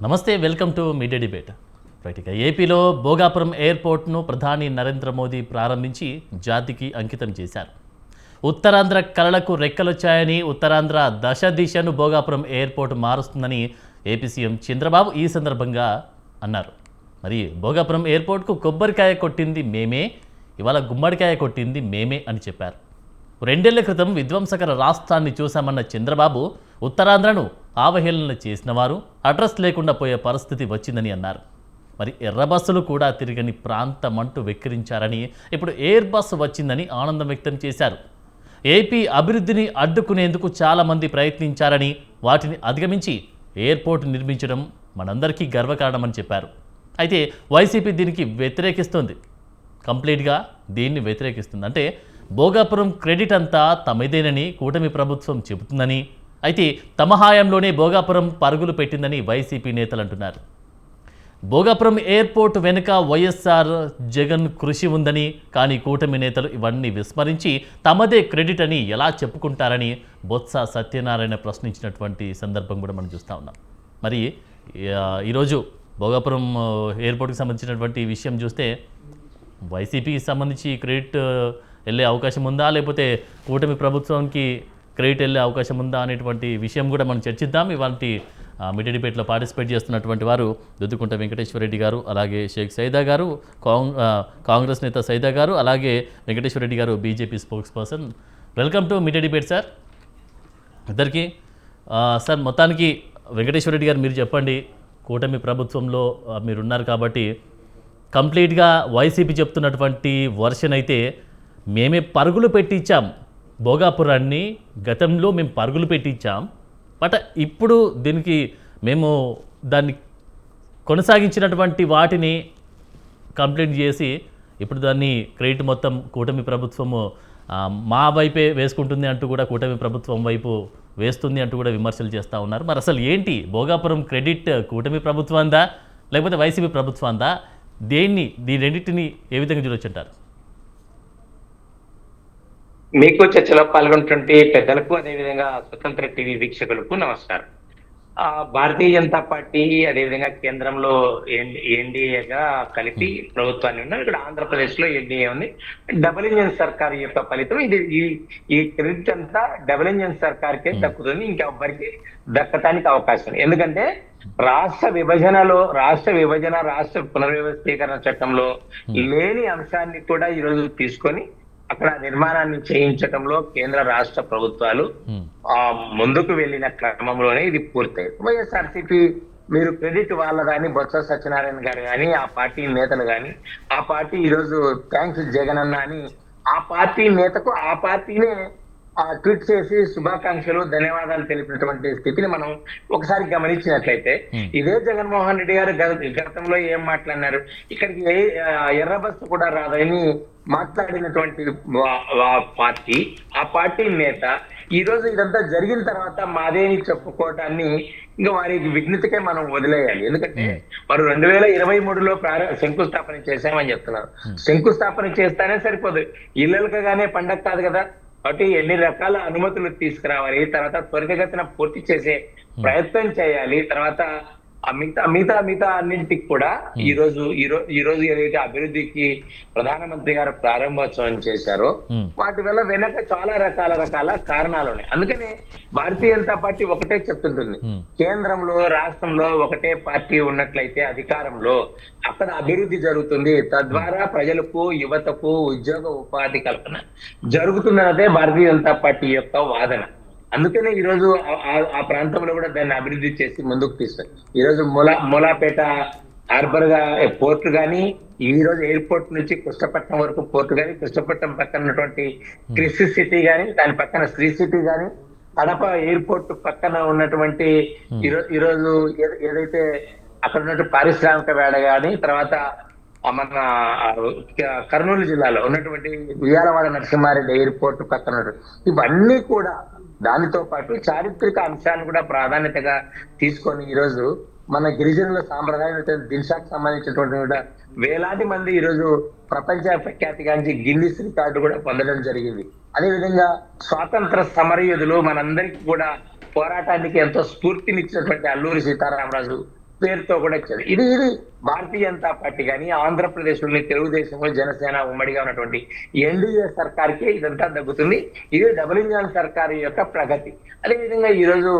నమస్తే, welcome to media debate. రైట్గా ఏపీలో భోగాపురం ఎయిర్పోర్ట్ను ప్రధాని నరేంద్ర మోదీ ప్రారంభించి జాతికి అంకితం చేశారు. ఉత్తరాంధ్ర కళలకు రెక్కలొచ్చాయని, ఉత్తరాంధ్ర దశ దిశను భోగాపురం ఎయిర్పోర్ట్ మారుస్తుందని ఏపీ సీఎం చంద్రబాబు ఈ సందర్భంగా అన్నారు. మరి భోగాపురం ఎయిర్పోర్ట్కు కొబ్బరికాయ కొట్టింది మేమే, ఇవాళ గుమ్మడికాయ కొట్టింది మేమే అని చెప్పారు. 2 ఏళ్ల క్రితం విధ్వంసకర రాష్ట్రాన్ని చూశామన్న చంద్రబాబు ఉత్తరాంధ్రను అవహేళన చేసిన వారు అడ్రస్ లేకుండా పోయే పరిస్థితి వచ్చిందని అన్నారు. మరి ఎర్ర బస్సులు కూడా తిరగని ప్రాంతమంటూ వెక్కిరించారని, ఇప్పుడు ఎయిర్ బస్సు వచ్చిందని ఆనందం వ్యక్తం చేశారు. ఏపీ అభివృద్ధిని అడ్డుకునేందుకు చాలామంది ప్రయత్నించారని, వాటిని అధిగమించి ఎయిర్పోర్ట్ నిర్మించడం మనందరికీ గర్వకారణమని చెప్పారు. అయితే వైసీపీ దీనికి వ్యతిరేకిస్తుంది, కంప్లీట్గా దీన్ని వ్యతిరేకిస్తుంది. అంటే భోగాపురం క్రెడిట్ అంతా తమదేనని కూటమి ప్రభుత్వం చెబుతుందని, అయితే తమ హయాంలోనే భోగాపురం పరుగులు పెట్టిందని వైసీపీ నేతలు అంటున్నారు. భోగాపురం ఎయిర్పోర్ట్ వెనుక వైఎస్ఆర్ జగన్ కృషి ఉందని, కానీ కూటమి నేతలు ఇవన్నీ విస్మరించి తమదే క్రెడిట్ అని ఎలా చెప్పుకుంటారని బొత్స సత్యనారాయణ ప్రశ్నించినటువంటి సందర్భం కూడా మనం చూస్తూ ఉన్నాం. మరి ఈరోజు భోగాపురం ఎయిర్పోర్ట్కి సంబంధించినటువంటి విషయం చూస్తే వైసీపీకి సంబంధించి క్రెడిట్ వెళ్ళే అవకాశం ఉందా, లేకపోతే కూటమి ప్రభుత్వానికి క్రెడిట్ వెళ్ళే అవకాశం ఉందా అనేటువంటి విషయం కూడా మనం చర్చిద్దాం. ఇవాళ మీడియా డిబేట్లో పార్టిసిపేట్ చేస్తున్నటువంటి వారు దుద్దుకుంట వెంకటేశ్వర రెడ్డి గారు, అలాగే షేక్ సైదా గారు, కాంగ్రెస్ నేత సైదా గారు, అలాగే వెంకటేశ్వర రెడ్డి గారు BJP spokes person. Welcome to media debate sir ఇద్దరికి. సార్, మొత్తానికి వెంకటేశ్వర రెడ్డి గారు మీరు చెప్పండి, కూటమి ప్రభుత్వంలో మీరున్నారు కాబట్టి కంప్లీట్గా వైసీపీ చెప్తున్నటువంటి వర్షన్ అయితే మేమే పరుగులు పెట్టించాం భోగాపురాన్ని, గతంలో మేము పరుగులు పెట్టించాం, బట్ ఇప్పుడు దీనికి మేము దాన్ని కొనసాగించినటువంటి వాటిని కంప్లీట్ చేసి ఇప్పుడు దాన్ని క్రెడిట్ మొత్తం కూటమి ప్రభుత్వము మా వైపే వేసుకుంటుంది అంటూ కూడా కూటమి ప్రభుత్వం వైపు వేస్తుంది అంటూ కూడా విమర్శలు చేస్తూ ఉన్నారు. మరి అసలు ఏంటి భోగాపురం క్రెడిట్ కూటమి ప్రభుత్వందా లేకపోతే వైసీపీ ప్రభుత్వందా? దీని రెండింటిని ఏ విధంగా చూడొచ్చు అంటారు? మీకు చర్చలో పాల్గొన్నటువంటి పెద్దలకు, అదేవిధంగా స్వతంత్ర టీవీ వీక్షకులకు నమస్కారం. భారతీయ జనతా పార్టీ అదేవిధంగా కేంద్రంలో ఎన్డీఏగా కలిపి ప్రభుత్వాన్ని ఉన్నారు. ఇక్కడ ఆంధ్రప్రదేశ్ లో ఎన్డీఏ ఉంది. డబుల్ ఇంజన్ సర్కార్ యొక్క ఫలితం ఇది. ఈ క్రెడిట్ అంతా డబుల్ ఇంజన్ సర్కార్కే దక్కుతుంది, ఇంకెవ్వరికి దక్కటానికి అవకాశం ఉంది. ఎందుకంటే రాష్ట్ర పునర్వ్యవస్థీకరణ చట్టంలో లేని అంశాన్ని కూడా ఈరోజు తీసుకొని అక్కడ నిర్మాణాన్ని చేయించడంలో కేంద్ర రాష్ట్ర ప్రభుత్వాలు ముందుకు వెళ్ళిన క్రమంలోనే ఇది పూర్తయింది. వైఎస్ఆర్సీపీ మీరు క్రెడిట్ వాళ్ళదని బొత్స సత్యనారాయణ గారు కానీ, ఆ పార్టీ నేతలు కానీ, ఆ పార్టీ ఈరోజు థ్యాంక్స్ జగన్ అన్న అని ఆ పార్టీ నేతకు ఆ పార్టీనే ట్వీట్ చేసి శుభాకాంక్షలు, ధన్యవాదాలు తెలిపినటువంటి స్థితిని మనం ఒకసారి గమనించినట్లయితే, ఇదే జగన్మోహన్ రెడ్డి గారు గతంలో ఏం మాట్లాడినారు, ఇక్కడికి ఎర్ర బస్సు కూడా రాదని మాట్లాడినటువంటి పార్టీ, ఆ పార్టీ నేత ఈ రోజు ఇదంతా జరిగిన తర్వాత మాదేని చెప్పుకోవటాన్ని ఇంకా వారి విఘ్నతకే మనం వదిలేయాలి. ఎందుకంటే వారు 2023లో శంకుస్థాపన చేశామని చెప్తున్నారు. శంకుస్థాపన చేస్తానే సరిపోదు, ఇళ్ళకగానే పండగ కాదు కదా. కాబట్టి ఎన్ని రకాల అనుమతులు తీసుకురావాలి, తర్వాత త్వరితగతిన పూర్తి చేసే ప్రయత్నం చేయాలి. తర్వాత మిగతా అన్నింటికి కూడా ఈ రోజు ఏదైతే అభివృద్ధికి ప్రధానమంత్రి గారు ప్రారంభోత్సవం చేశారో వాటి వల్ల వెనక చాలా రకాల కారణాలు ఉన్నాయి. అందుకనే భారతీయ జనతా పార్టీ ఒకటే చెప్తుంటుంది, కేంద్రంలో రాష్ట్రంలో ఒకటే పార్టీ ఉన్నట్లయితే అధికారంలో అక్కడ అభివృద్ధి జరుగుతుంది, తద్వారా ప్రజలకు, యువతకు ఉద్యోగ ఉపాధి కల్పన జరుగుతున్నదే భారతీయ జనతా పార్టీ యొక్క వాదన. అందుకనే ఈరోజు ఆ ప్రాంతంలో కూడా దాన్ని అభివృద్ధి చేసి ముందుకు తీస్తారు. ఈరోజు మూలాపేట హార్బర్ పోర్టు కానీ, ఈ రోజు ఎయిర్పోర్ట్ నుంచి కృష్ణపట్నం వరకు పోర్టు కానీ, కృష్ణపట్నం పక్కన ఉన్నటువంటి క్రిస్ సిటీ కానీ, దాని పక్కన శ్రీ సిటీ కానీ, కడప ఎయిర్పోర్ట్ పక్కన ఉన్నటువంటి ఈరోజు ఏదైతే అక్కడ ఉన్నటువంటి పారిశ్రామిక వేడ కానీ, తర్వాత మన కర్నూలు జిల్లాలో ఉన్నటువంటి ఉయ్యాలవాడ నరసింహారెడ్డి ఎయిర్పోర్ట్ పక్కన ఇవన్నీ కూడా దానితో పాటు చారిత్రక అంశాన్ని కూడా ప్రాధాన్యతగా తీసుకొని ఈరోజు మన గిరిజనుల సాంప్రదాయ దిల్షాకు సంబంధించినటువంటి వేలాది మంది ఈరోజు ప్రపంచ ప్రఖ్యాతిగాంచి గిన్నిస్ రికార్డు కూడా పొందడం జరిగింది. అదేవిధంగా స్వాతంత్ర సమరయోధులు మనందరికీ కూడా పోరాటానికి ఎంతో స్ఫూర్తినిచ్చినటువంటి అల్లూరి సీతారామరాజు పేరుతో కూడా ఇచ్చారు. ఇది భారతీయ జనతా పార్టీ కానీ ఆంధ్రప్రదేశ్లోని తెలుగుదేశం జనసేన ఉమ్మడిగా ఉన్నటువంటి ఎన్డీఏ సర్కార్కే ఇదంతా దగ్గుతుంది. ఇది డబుల్ ఇంజన్ సర్కార్ యొక్క ప్రగతి. అదేవిధంగా ఈ రోజు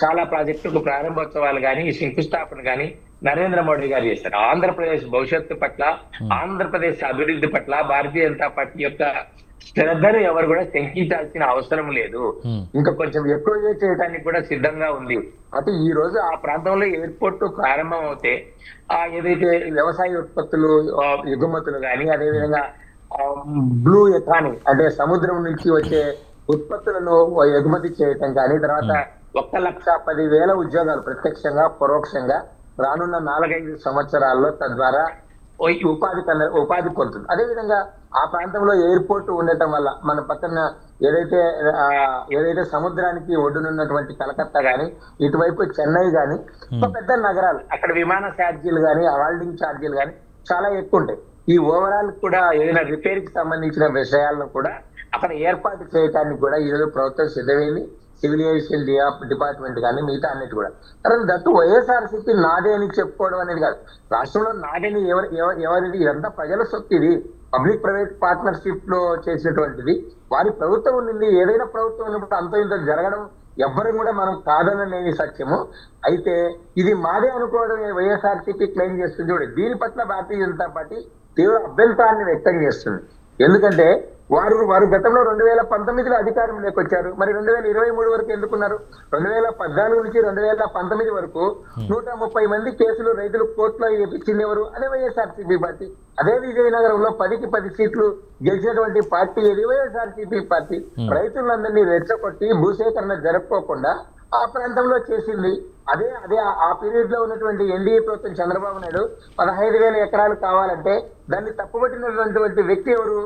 చాలా ప్రాజెక్టులకు ప్రారంభోత్సవాలు కానీ శంకుస్థాపన కానీ నరేంద్ర మోడీ గారు చేశారు. ఆంధ్రప్రదేశ్ భవిష్యత్తు పట్ల, ఆంధ్రప్రదేశ్ అభివృద్ధి పట్ల భారతీయ జనతా పార్టీ యొక్క శ్రద్ధను ఎవరు కూడా శంకించాల్సిన అవసరం లేదు. ఇంకా కొంచెం ఎక్కువ చేయడానికి కూడా సిద్ధంగా ఉంది. అయితే ఈ రోజు ఆ ప్రాంతంలో ఎయిర్పోర్ట్ ప్రారంభం అవుతే ఏదైతే వ్యవసాయ ఉత్పత్తులు ఎగుమతులు కానీ, అదేవిధంగా బ్లూ ఎకానమీ అంటే సముద్రం నుంచి వచ్చే ఉత్పత్తులను ఎగుమతి చేయటం కానీ, తర్వాత 1,10,000 ఉద్యోగాలు ప్రత్యక్షంగా పరోక్షంగా రానున్న 4-5 సంవత్సరాల్లో తద్వారా ఉపాధి పొందుతుంది. అదేవిధంగా ఆ ప్రాంతంలో ఎయిర్పోర్ట్ ఉండటం వల్ల మన పక్కన ఏదైతే సముద్రానికి ఒడ్డునున్నటువంటి కలకత్తా గాని, ఇటువైపు చెన్నై గాని, పెద్ద నగరాలు అక్కడ విమాన ఛార్జీలు గాని, హాల్డింగ్ ఛార్జీలు గాని చాలా ఎక్కువ ఉంటాయి. ఈ ఓవరాల్ కూడా ఏదైనా రిపేర్ కి సంబంధించిన విషయాలను కూడా అక్కడ ఏర్పాటు చేయడానికి కూడా ఈరోజు ప్రభుత్వం సిద్ధమైంది. సివిల్ ఏవియేషన్ డిపార్ట్మెంట్ కానీ మిగతా అన్నిటి కూడా. తర్వాత దట్టు వైఎస్ఆర్సీపీ నాదే అని చెప్పుకోవడం అనేది కాదు. రాష్ట్రంలో నాదేని ఎవరిది? ఇదంతా ప్రజల సొత్తు. ఇది పబ్లిక్ ప్రైవేట్ పార్ట్నర్షిప్ లో చేసినటువంటిది. వారి ప్రభుత్వం ఉంది. ఏదైనా ప్రభుత్వం ఉన్నప్పుడు అంత ఇంత జరగడం ఎవ్వరు కూడా మనం కాదనలేని సత్యము. అయితే ఇది మాదే అనుకోవడం వైఎస్ఆర్సీపీ క్లెయిమ్ చేస్తుంది. చూడండి, దీని పట్ల భారతీయ జనతా పార్టీ తీవ్ర అభ్యంతరాన్ని వ్యక్తం చేస్తుంది. ఎందుకంటే వారు గతంలో 2019లో అధికారం లేకొచ్చారు. మరి 2023 వరకు ఎందుకున్నారు? 2014 నుంచి 2019 వరకు 130 మంది కేసులు రైతులు కోర్టులో ఇచ్చింది ఎవరు? అదే వైఎస్ఆర్సీపీ పార్టీ. అదే విజయనగరంలో 10కి 10 సీట్లు గెలిచినటువంటి పార్టీ ఏది? వైఎస్ఆర్సీపీ పార్టీ. రైతులందరినీ రెచ్చగొట్టి భూసేకరణ జరుపుకోకుండా ఆ ప్రాంతంలో చేసింది అదే ఆ పీరియడ్ లో ఉన్నటువంటి ఎన్డీఏ ప్రభుత్వం చంద్రబాబు నాయుడు 15,000 ఎకరాలు కావాలంటే దాన్ని తప్పుపట్టినటువంటి వ్యక్తి ఎవరు?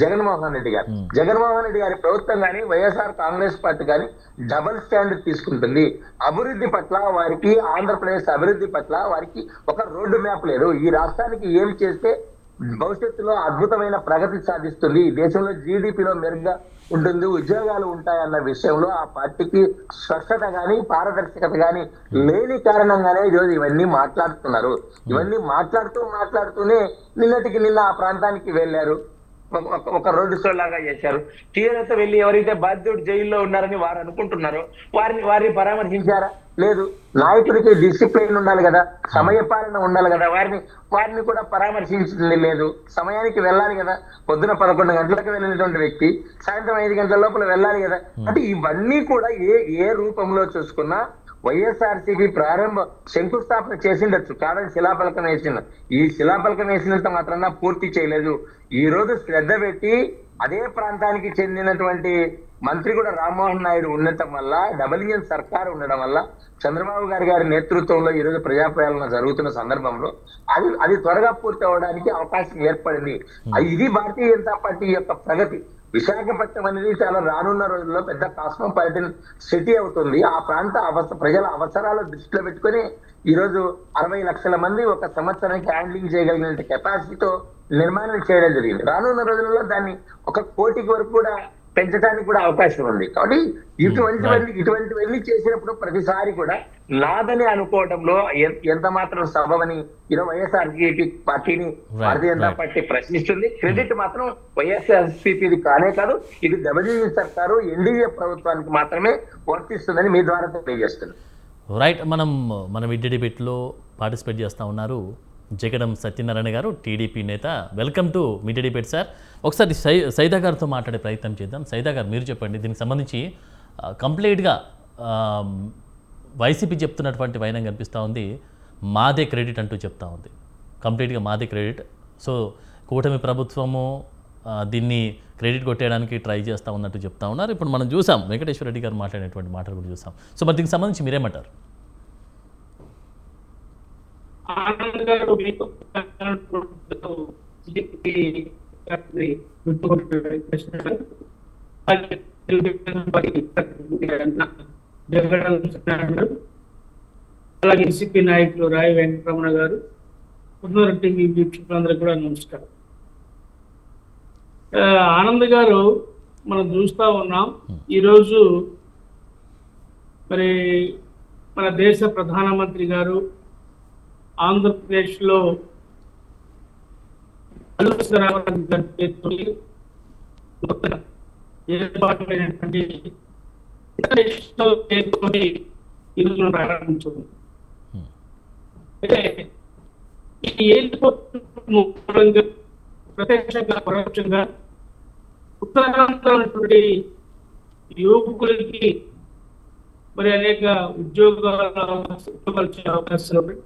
జగన్మోహన్ రెడ్డి గారు. జగన్మోహన్ రెడ్డి గారి ప్రభుత్వం కానీ వైఎస్ఆర్ కాంగ్రెస్ పార్టీ కానీ డబుల్ స్టాండ్ తీసుకుంటుంది. అభివృద్ధి పట్ల వారికి, ఆంధ్రప్రదేశ్ అభివృద్ధి పట్ల వారికి ఒక రోడ్డు మ్యాప్ లేదు. ఈ రాష్ట్రానికి ఏం చేస్తే భవిష్యత్తులో అద్భుతమైన ప్రగతి సాధిస్తుంది, ఈ దేశంలో జీడిపిలో మెరుగ్గా ఉంటుంది, ఉద్యోగాలు ఉంటాయన్న విషయంలో ఆ పార్టీకి స్పష్టత గాని పారదర్శకత గాని లేని కారణంగానే ఈరోజు ఇవన్నీ మాట్లాడుతున్నారు. ఇవన్నీ మాట్లాడుతూనే నిన్నటికి నిన్న ఆ ప్రాంతానికి వెళ్ళారు. ఒక రోడ్డు షో లాగా చేశారు. తీవ్రత వెళ్ళి ఎవరైతే బాధ్యుడు జైల్లో ఉన్నారని వారు అనుకుంటున్నారో వారిని పరామర్శించారా? లేదు. నాయకుడికి డిసిప్లిన్ ఉండాలి కదా, సమయపాలన ఉండాలి కదా, వారిని కూడా పరామర్శించింది లేదు. సమయానికి వెళ్ళాలి కదా. పొద్దున 11 గంటలకు వెళ్ళినటువంటి వ్యక్తి సాయంత్రం 5 గంటల లోపల వెళ్ళాలి కదా. అంటే ఇవన్నీ కూడా ఏ రూపంలో చూసుకున్నా వైఎస్ఆర్సీపీ శంకుస్థాపన చేసిండొచ్చు, కాదని శిలాఫలకం వేసింది. ఈ శిలాఫలకం వేసినంత మాత్రాన పూర్తి చేయలేదు. ఈ రోజు శ్రద్ధ పెట్టి అదే ప్రాంతానికి చెందినటువంటి మంత్రి కూడా రామ్మోహన్ నాయుడు ఉండటం వల్ల, డబుల్ ఇంజన్ సర్కార్ ఉండడం వల్ల, చంద్రబాబు గారి నేతృత్వంలో ఈ రోజు ప్రజాపాలన జరుగుతున్న సందర్భంలో అది త్వరగా పూర్తి అవడానికి అవకాశం ఏర్పడింది. ఇది భారతీయ జనతా పార్టీ యొక్క ప్రగతి. విశాఖపట్నం అనేది చాలా రానున్న రోజుల్లో పెద్ద కాస్మోపాలిటన్ సిటీ అవుతుంది. ఆ ప్రాంత ప్రజల అవసరాలు దృష్టిలో పెట్టుకుని ఈ రోజు 60 లక్షల మంది ఒక సంవత్సరానికి హ్యాండ్లింగ్ చేయగలిగిన కెపాసిటీతో నిర్మాణం చేయడం జరిగింది. రానున్న రోజుల్లో దాన్ని 1 కోటికి వరకు కూడా పెంచడానికి కూడా అవకాశం ఉంది. కాబట్టి ఇటువంటివన్నీ చేసినప్పుడు ప్రతిసారి కూడా నాదని అనుకోవడంలో ఎంత మాత్రం సబబని వైఎస్ఆర్సీపీ పార్టీని భారతీయ జనతా పార్టీ ప్రశ్నిస్తుంది. క్రెడిట్ మాత్రం వైఎస్ఆర్సీపీది కానే కాదు, ఇది డబ్ల్యూజీ సర్కారు ఎన్డీఏ ప్రభుత్వానికి మాత్రమే వర్తిస్తుందని మీ ద్వారా తెలియజేస్తుంది. రైట్, మనం ఈ డిబేట్లో పార్టిసిపేట్ చేస్తూ ఉన్నారు జగడం సత్యనారాయణ గారు, టీడీపీ నేత. Welcome to media debate sir. ఒకసారి సైదా గారితో మాట్లాడే ప్రయత్నం చేద్దాం. సైదా గారు, మీరు చెప్పండి, దీనికి సంబంధించి కంప్లీట్గా వైసీపీ చెప్తున్నటువంటి వైనం కనిపిస్తూ ఉంది. మాదే క్రెడిట్ అంటూ చెప్తా ఉంది. కంప్లీట్గా మాదే క్రెడిట్. సో కూటమి ప్రభుత్వము దీన్ని క్రెడిట్ కొట్టేయడానికి ట్రై చేస్తూ ఉన్నట్టు చెప్తా ఉన్నారు. ఇప్పుడు మనం చూసాం వెంకటేశ్వర రెడ్డి గారు మాట్లాడేటువంటి మాటలు కూడా చూసాం. సో మరి దీనికి సంబంధించి మీరేమంటారు? ఆనంద్ గారు అలాగే ఎన్సీపీ నాయకులు రాయి వెంకటరమణ గారు, టీవీ వీక్షకులందరికీ కూడా నమస్కారం. ఆనంద్ గారు, మనం చూస్తా ఉన్నాం ఈరోజు మరి మన దేశ ప్రధానమంత్రి గారు ఆంధ్రప్రదేశ్లో ఏర్పాటైనటువంటి ఇంటర్నేషనల్ ఎయిర్పోర్ట్ ఈరోజు ప్రారంభించింది. అయితే ఈ ఎయిర్పోర్ట్ మూలంగా ప్రత్యక్షంగా పరోక్షంగా ఉత్తరాంధ్ర ఉన్నటువంటి యువకులకి మరి అనేక ఉద్యోగాలు వచ్చే అవకాశాలు ఉన్నాయి.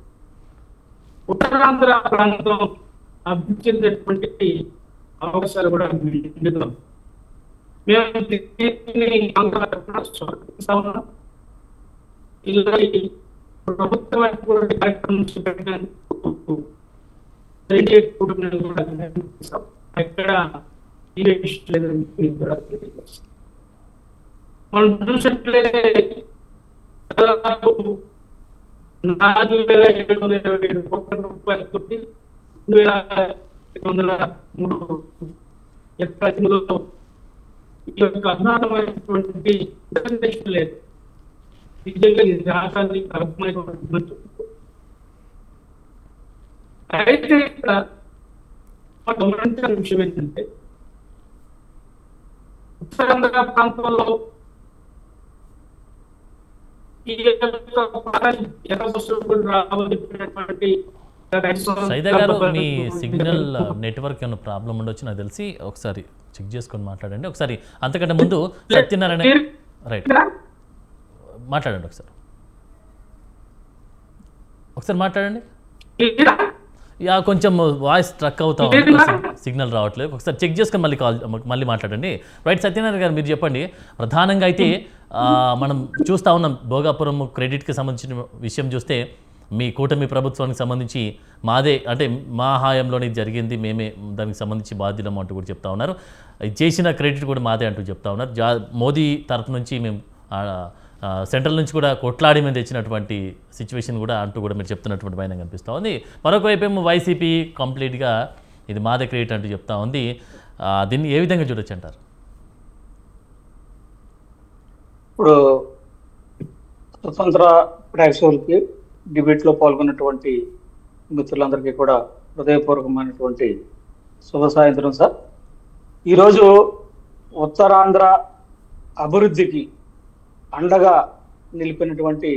ఉత్తరాంధ్ర ప్రాంతం అభివృద్ధి చెందేటువంటి అవకాశాలు కూడా మెండుగా మేము దీన్ని ఆంధ్ర తరఫున స్వాగతిస్తా ఉన్నాం. ఇలాంటి ప్రభుత్వమైనటువంటి కార్యక్రమం చేపట్టడానికి కూడా ఎక్కడ లేదని కూడా తెలియజేస్తాం. మనం చూసినట్లయితే దాదాపు 4,727 కోట్ల రూపాయలతో 2,703 ఎకరాలలో ఈ యొక్క అజ్ఞాతమైనటువంటి ఇంటర్నేషనల్ లేదు. నిజంగా ఇది రాష్ట్రానికి అర్థమైనటువంటి అయితే ఇక్కడ గమనించిన విషయం ఏంటంటే ఉత్తరాంధ్ర ప్రాంతంలో ఈ సైదా గారు మీ సిగ్నల్ నెట్వర్క్ ఏమైనా ప్రాబ్లం ఉండొచ్చు నాకు తెలిసి, ఒకసారి చెక్ చేసుకొని మాట్లాడండి. ఒకసారి అంతకంటే ముందు సత్యనారాయణ రైట్ మాట్లాడండి, ఒకసారి మాట్లాడండి. యా కొంచెం వాయిస్ ట్రక్ అవుతా ఉంది, సిగ్నల్ రావట్లేదు. ఒకసారి చెక్ చేసుకొని మళ్ళీ మాట్లాడండి. రైట్ సత్యనారాయణ గారు మీరు చెప్పండి. ప్రధానంగా అయితే మనం చూస్తూ ఉన్నాం భోగాపురం క్రెడిట్కి సంబంధించిన విషయం చూస్తే మీ కూటమి ప్రభుత్వానికి సంబంధించి మాదే అంటే మా హాయంలోనే జరిగింది, మేమే దానికి సంబంధించి బాధ్యులం అంటూ కూడా చెప్తా ఉన్నారు. చేసిన క్రెడిట్ కూడా మాదే అంటూ చెప్తా ఉన్నారు. మోదీ తరఫు నుంచి మేము సెంట్రల్ నుంచి కూడా కొట్లాడి మీద తెచ్చినటువంటి సిచ్యువేషన్ కూడా అంటూ కూడా మీరు చెప్తున్నటువంటి భయం కనిపిస్తూ ఉంది. మరొక వైపు ఏమో వైసీపీ కంప్లీట్గా ఇది మాదే క్రెడిట్ అంటూ చెప్తా ఉంది. దీన్ని ఏ విధంగా చూడొచ్చు అంటారు? ఇప్పుడు స్వతంత్ర ప్రేక్షకులకి డిబేట్లో పాల్గొన్నటువంటి మిత్రులందరికీ కూడా హృదయపూర్వకమైనటువంటి శుభ సాయంత్రం సార్. ఈరోజు ఉత్తరాంధ్ర అభివృద్ధికి అండగా నిలిపినటువంటి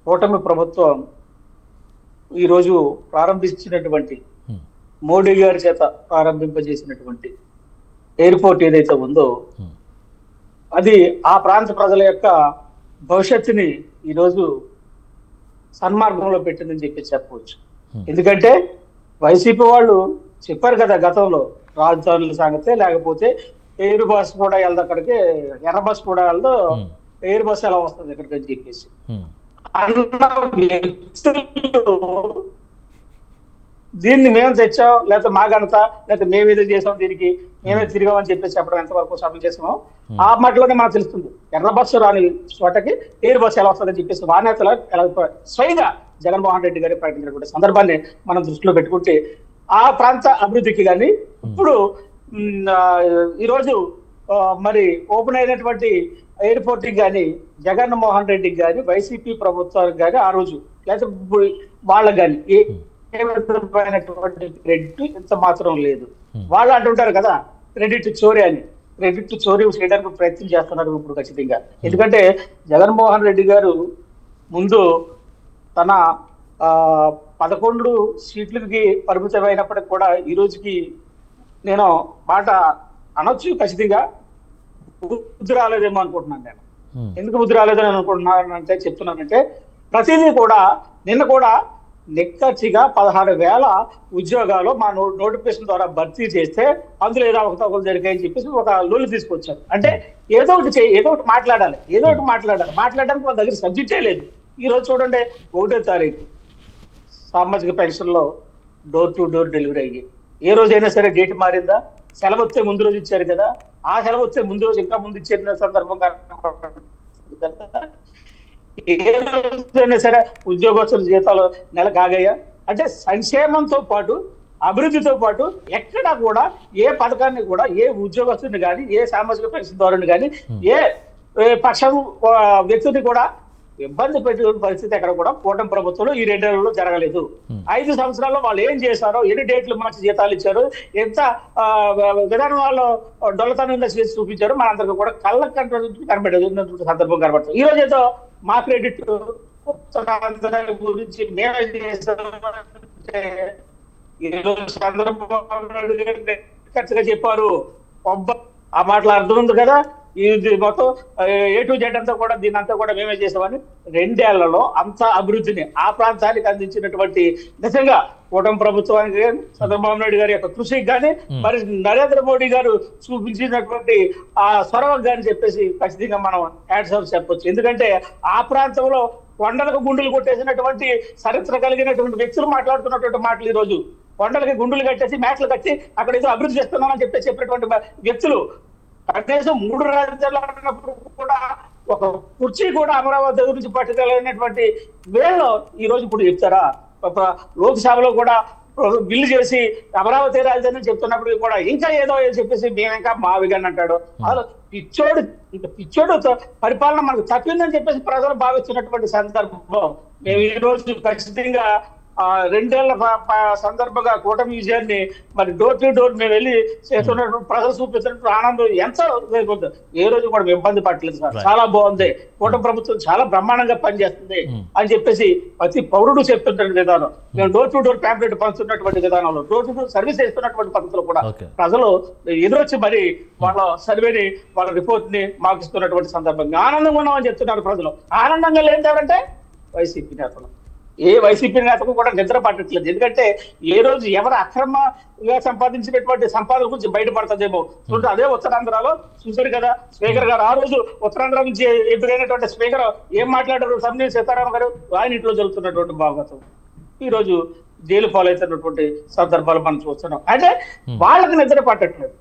కూటమి ప్రభుత్వం ఈరోజు ప్రారంభించినటువంటి మోడీ గారి చేత ప్రారంభింపజేసినటువంటి ఎయిర్పోర్ట్ ఏదైతే ఉందో అది ఆ ప్రాంత ప్రజల యొక్క భవిష్యత్తుని ఈరోజు సన్మార్గంలో పెట్టిందని చెప్పవచ్చు. ఎందుకంటే వైసీపీ వాళ్ళు చెప్పారు కదా గతంలో రాజధానుల సంగతే, లేకపోతే ఎయిర్ బస్ కూడా వెళ్దా అక్కడికి, ఎర్ర బస్ కూడా వెళ్దా, ఎయిర్ బస్ ఎలా వస్తుంది ఇక్కడికి అని చెప్పేసి దీన్ని మేము తెచ్చాం, లేకపోతే మా ఘనత, లేకపోతే మేమేదో చేసాం, దీనికి మేమే తిరిగామని చెప్పేసి చెప్పడం ఎంతవరకు సభలు చేసామో ఆ మాటలోనే మనకు తెలుస్తుంది. ఎర్ర బస్సు రాని చోటకి ఎయిర్ బస్సు ఎలా వస్తుందని చెప్పేసి వానేతలు ఎలా స్వయంగా జగన్మోహన్ రెడ్డి గారి ప్రకటించినటువంటి సందర్భాన్ని మనం దృష్టిలో పెట్టుకుంటే ఆ ప్రాంత అభివృద్ధికి కానీ ఇప్పుడు ఈరోజు మరి ఓపెన్ అయినటువంటి ఎయిర్పోర్ట్ కి కానీ జగన్మోహన్ రెడ్డికి కానీ వైసీపీ ప్రభుత్వానికి కానీ ఆ రోజు లేకపోతే వాళ్ళకి కానీ ఏ విధమైనటువంటి క్రెడిట్ ఇంత మాత్రం లేదు. వాళ్ళు అంటుంటారు కదా క్రెడిట్ చోరీ అని. క్రెడిట్ చోరీ చేయడానికి ప్రయత్నం చేస్తున్నారు ఇప్పుడు ఖచ్చితంగా. ఎందుకంటే జగన్మోహన్ రెడ్డి గారు ముందు తన 11 సీట్లకి పరిమితమైనప్పటికి కూడా ఈ రోజుకి నేను మాట అనొచ్చు ఖచ్చితంగా బుద్ధి రాలేదేమో అనుకుంటున్నాను. నేను ఎందుకు బుద్ధి రాలేదని అనుకుంటున్నానంటే చెప్తున్నానంటే ప్రతిదీ కూడా నిన్న కూడా నిక్కచ్చిగా 16,000 ఉద్యోగాలు మా నోటిఫికేషన్ ద్వారా భర్తీ చేస్తే అందులో ఏదో అవకతవకలు జరిగాయని చెప్పేసి ఒక లోన్లు తీసుకొచ్చారు. అంటే ఏదో ఒకటి మాట్లాడడానికి వాళ్ళ దగ్గర సబ్జెక్టే లేదు. ఈ రోజు చూడండి 1వ తారీఖు సామాజిక పెన్షన్లో డోర్ టు డోర్ డెలివరీ అయ్యి ఏ రోజైనా సరే డేట్ మారిందా? సెలవు వచ్చే ముందు రోజు ఇచ్చారు కదా, ఆ సెలవు వచ్చే ముందు రోజు ఇంకా ముందు ఇచ్చిన సందర్భంగా ఏ రోజైనా సరే ఉద్యోగస్తుల జీతాలు నెలకు ఆగాయా? అంటే సంక్షేమంతో పాటు అభివృద్ధితో పాటు ఎక్కడా కూడా ఏ పథకాన్ని కూడా ఏ ఉద్యోగస్తుని కానీ ఏ సామాజిక పెన్షన్ ద్వారా కానీ ఏ పక్షం వ్యక్తిని కూడా ఇబ్బంది పెట్టే పరిస్థితి ఎక్కడ కూడా కూటమి ప్రభుత్వంలో ఈ 2 ఏళ్లలో జరగలేదు. 5 సంవత్సరాల్లో వాళ్ళు ఏం చేశారో, ఎన్ని డేట్లు మార్చి జీతాలు ఇచ్చారు, ఎంత విధానం వాళ్ళు డొల్లతనంగా చేసి చూపించారు, మనందరికీ కూడా కళ్ళ కనబడేది సందర్భం కనబడుతుంది. ఈ రోజు ఏదో మా క్రెడిట్ గురించి మేమే చేసామంటే ఈరోజు చంద్రబాబు నాయుడు గారు ఖచ్చితంగా చెప్పారు. ఆ మాటలు అర్థం ఉంది కదా. ఇది మొత్తం A to Z అంతా కూడా దీని అంతా కూడా మేమే చేసామని 2 ఏళ్లలో అంత అభివృద్ధిని ఆ ప్రాంతానికి అందించినటువంటి నిజంగా కూటమి ప్రభుత్వానికి చంద్రబాబు నాయుడు గారి యొక్క కృషికి కానీ మరి నరేంద్ర మోడీ గారు చూపించినటువంటి ఆ చొరవకు కానీ చెప్పేసి ఖచ్చితంగా మనం హ్యాట్స్ ఆఫ్ చెప్పొచ్చు. ఎందుకంటే ఆ ప్రాంతంలో కొండలకు గుండులు కొట్టేసినటువంటి చరిత్ర కలిగినటువంటి వ్యక్తులు మాట్లాడుతున్నటువంటి మాటలు ఈ రోజు కొండలకి గుండులు కట్టేసి మ్యాట్లు కట్టి అక్కడ ఏదో అభివృద్ధి చేస్తున్నామని చెప్పినటువంటి వ్యక్తులు కనీసం 3 రాజ్యాలు అన్నప్పుడు కూడా ఒక కుర్చీ కూడా అమరావతి గురించి పట్టుకెళ్ళినటువంటి వీళ్ళు ఈ రోజు ఇప్పుడు చెప్తారా? లోక్సభలో కూడా బిల్లు చేసి అమరావతి రాజధాని చెప్తున్నప్పుడు కూడా ఇంకా ఏదో చెప్పేసి మేము ఇంకా మావిగాని అంటాడు. అసలు పిచ్చోడు పరిపాలన మనకు తప్పిందని చెప్పేసి ప్రజలు భావిస్తున్నటువంటి సందర్భంలో మేము ఈ రోజు ఖచ్చితంగా 2 ఏళ్ల సందర్భంగా కూటమి విజయాన్ని మరి డోర్ టు డోర్ మేము వెళ్ళి చేస్తున్నటువంటి ప్రజలు చూపిస్తున్నట్టు ఆనందం ఎంత ఏ రోజు కూడా ఇబ్బంది పట్టలేదు సార్. చాలా బాగుంది, కూటమి ప్రభుత్వం చాలా బ్రహ్మాండంగా పనిచేస్తుంది అని చెప్పేసి ప్రతి పౌరుడు చెప్తున్నటువంటి విధానం, మేము డోర్ టు డోర్ ప్యాంప్లెట్ పంచుతున్నటువంటి విధానంలో డోర్ టు డోర్ సర్వీస్ చేస్తున్నటువంటి పద్ధతులు కూడా ప్రజలు ఎదురొచ్చి మరి వాళ్ళ సర్వేని వాళ్ళ రిపోర్ట్ ని మాకు ఇస్తున్నటువంటి సందర్భంగా ఆనందంగా ఉన్నామని చెప్తున్నారు ప్రజలు. ఆనందంగా లేదంటే వైసీపీ నేతలు ఏ వైసీపీ నేతకు కూడా నిద్ర పట్టట్లేదు. ఎందుకంటే ఏ రోజు ఎవరు అక్రమంగా సంపాదించినటువంటి సంపాదన గురించి బయటపడుతుందేమో చూడండి. అదే ఉత్తరాంధ్రలో చూశారు కదా స్పీకర్ గారు, ఆ రోజు ఉత్తరాంధ్ర నుంచి ఎదురైనటువంటి స్పీకర్ ఏం మాట్లాడారు, తమ్మినేని సీతారాం గారు ఆయన ఇంట్లో జరుగుతున్నటువంటి భాగవతం ఈ రోజు జైలు పాలవుతున్నటువంటి సందర్భాలు మనం చూస్తున్నాం. అంటే వాళ్ళకి నిద్ర పట్టట్లేదు,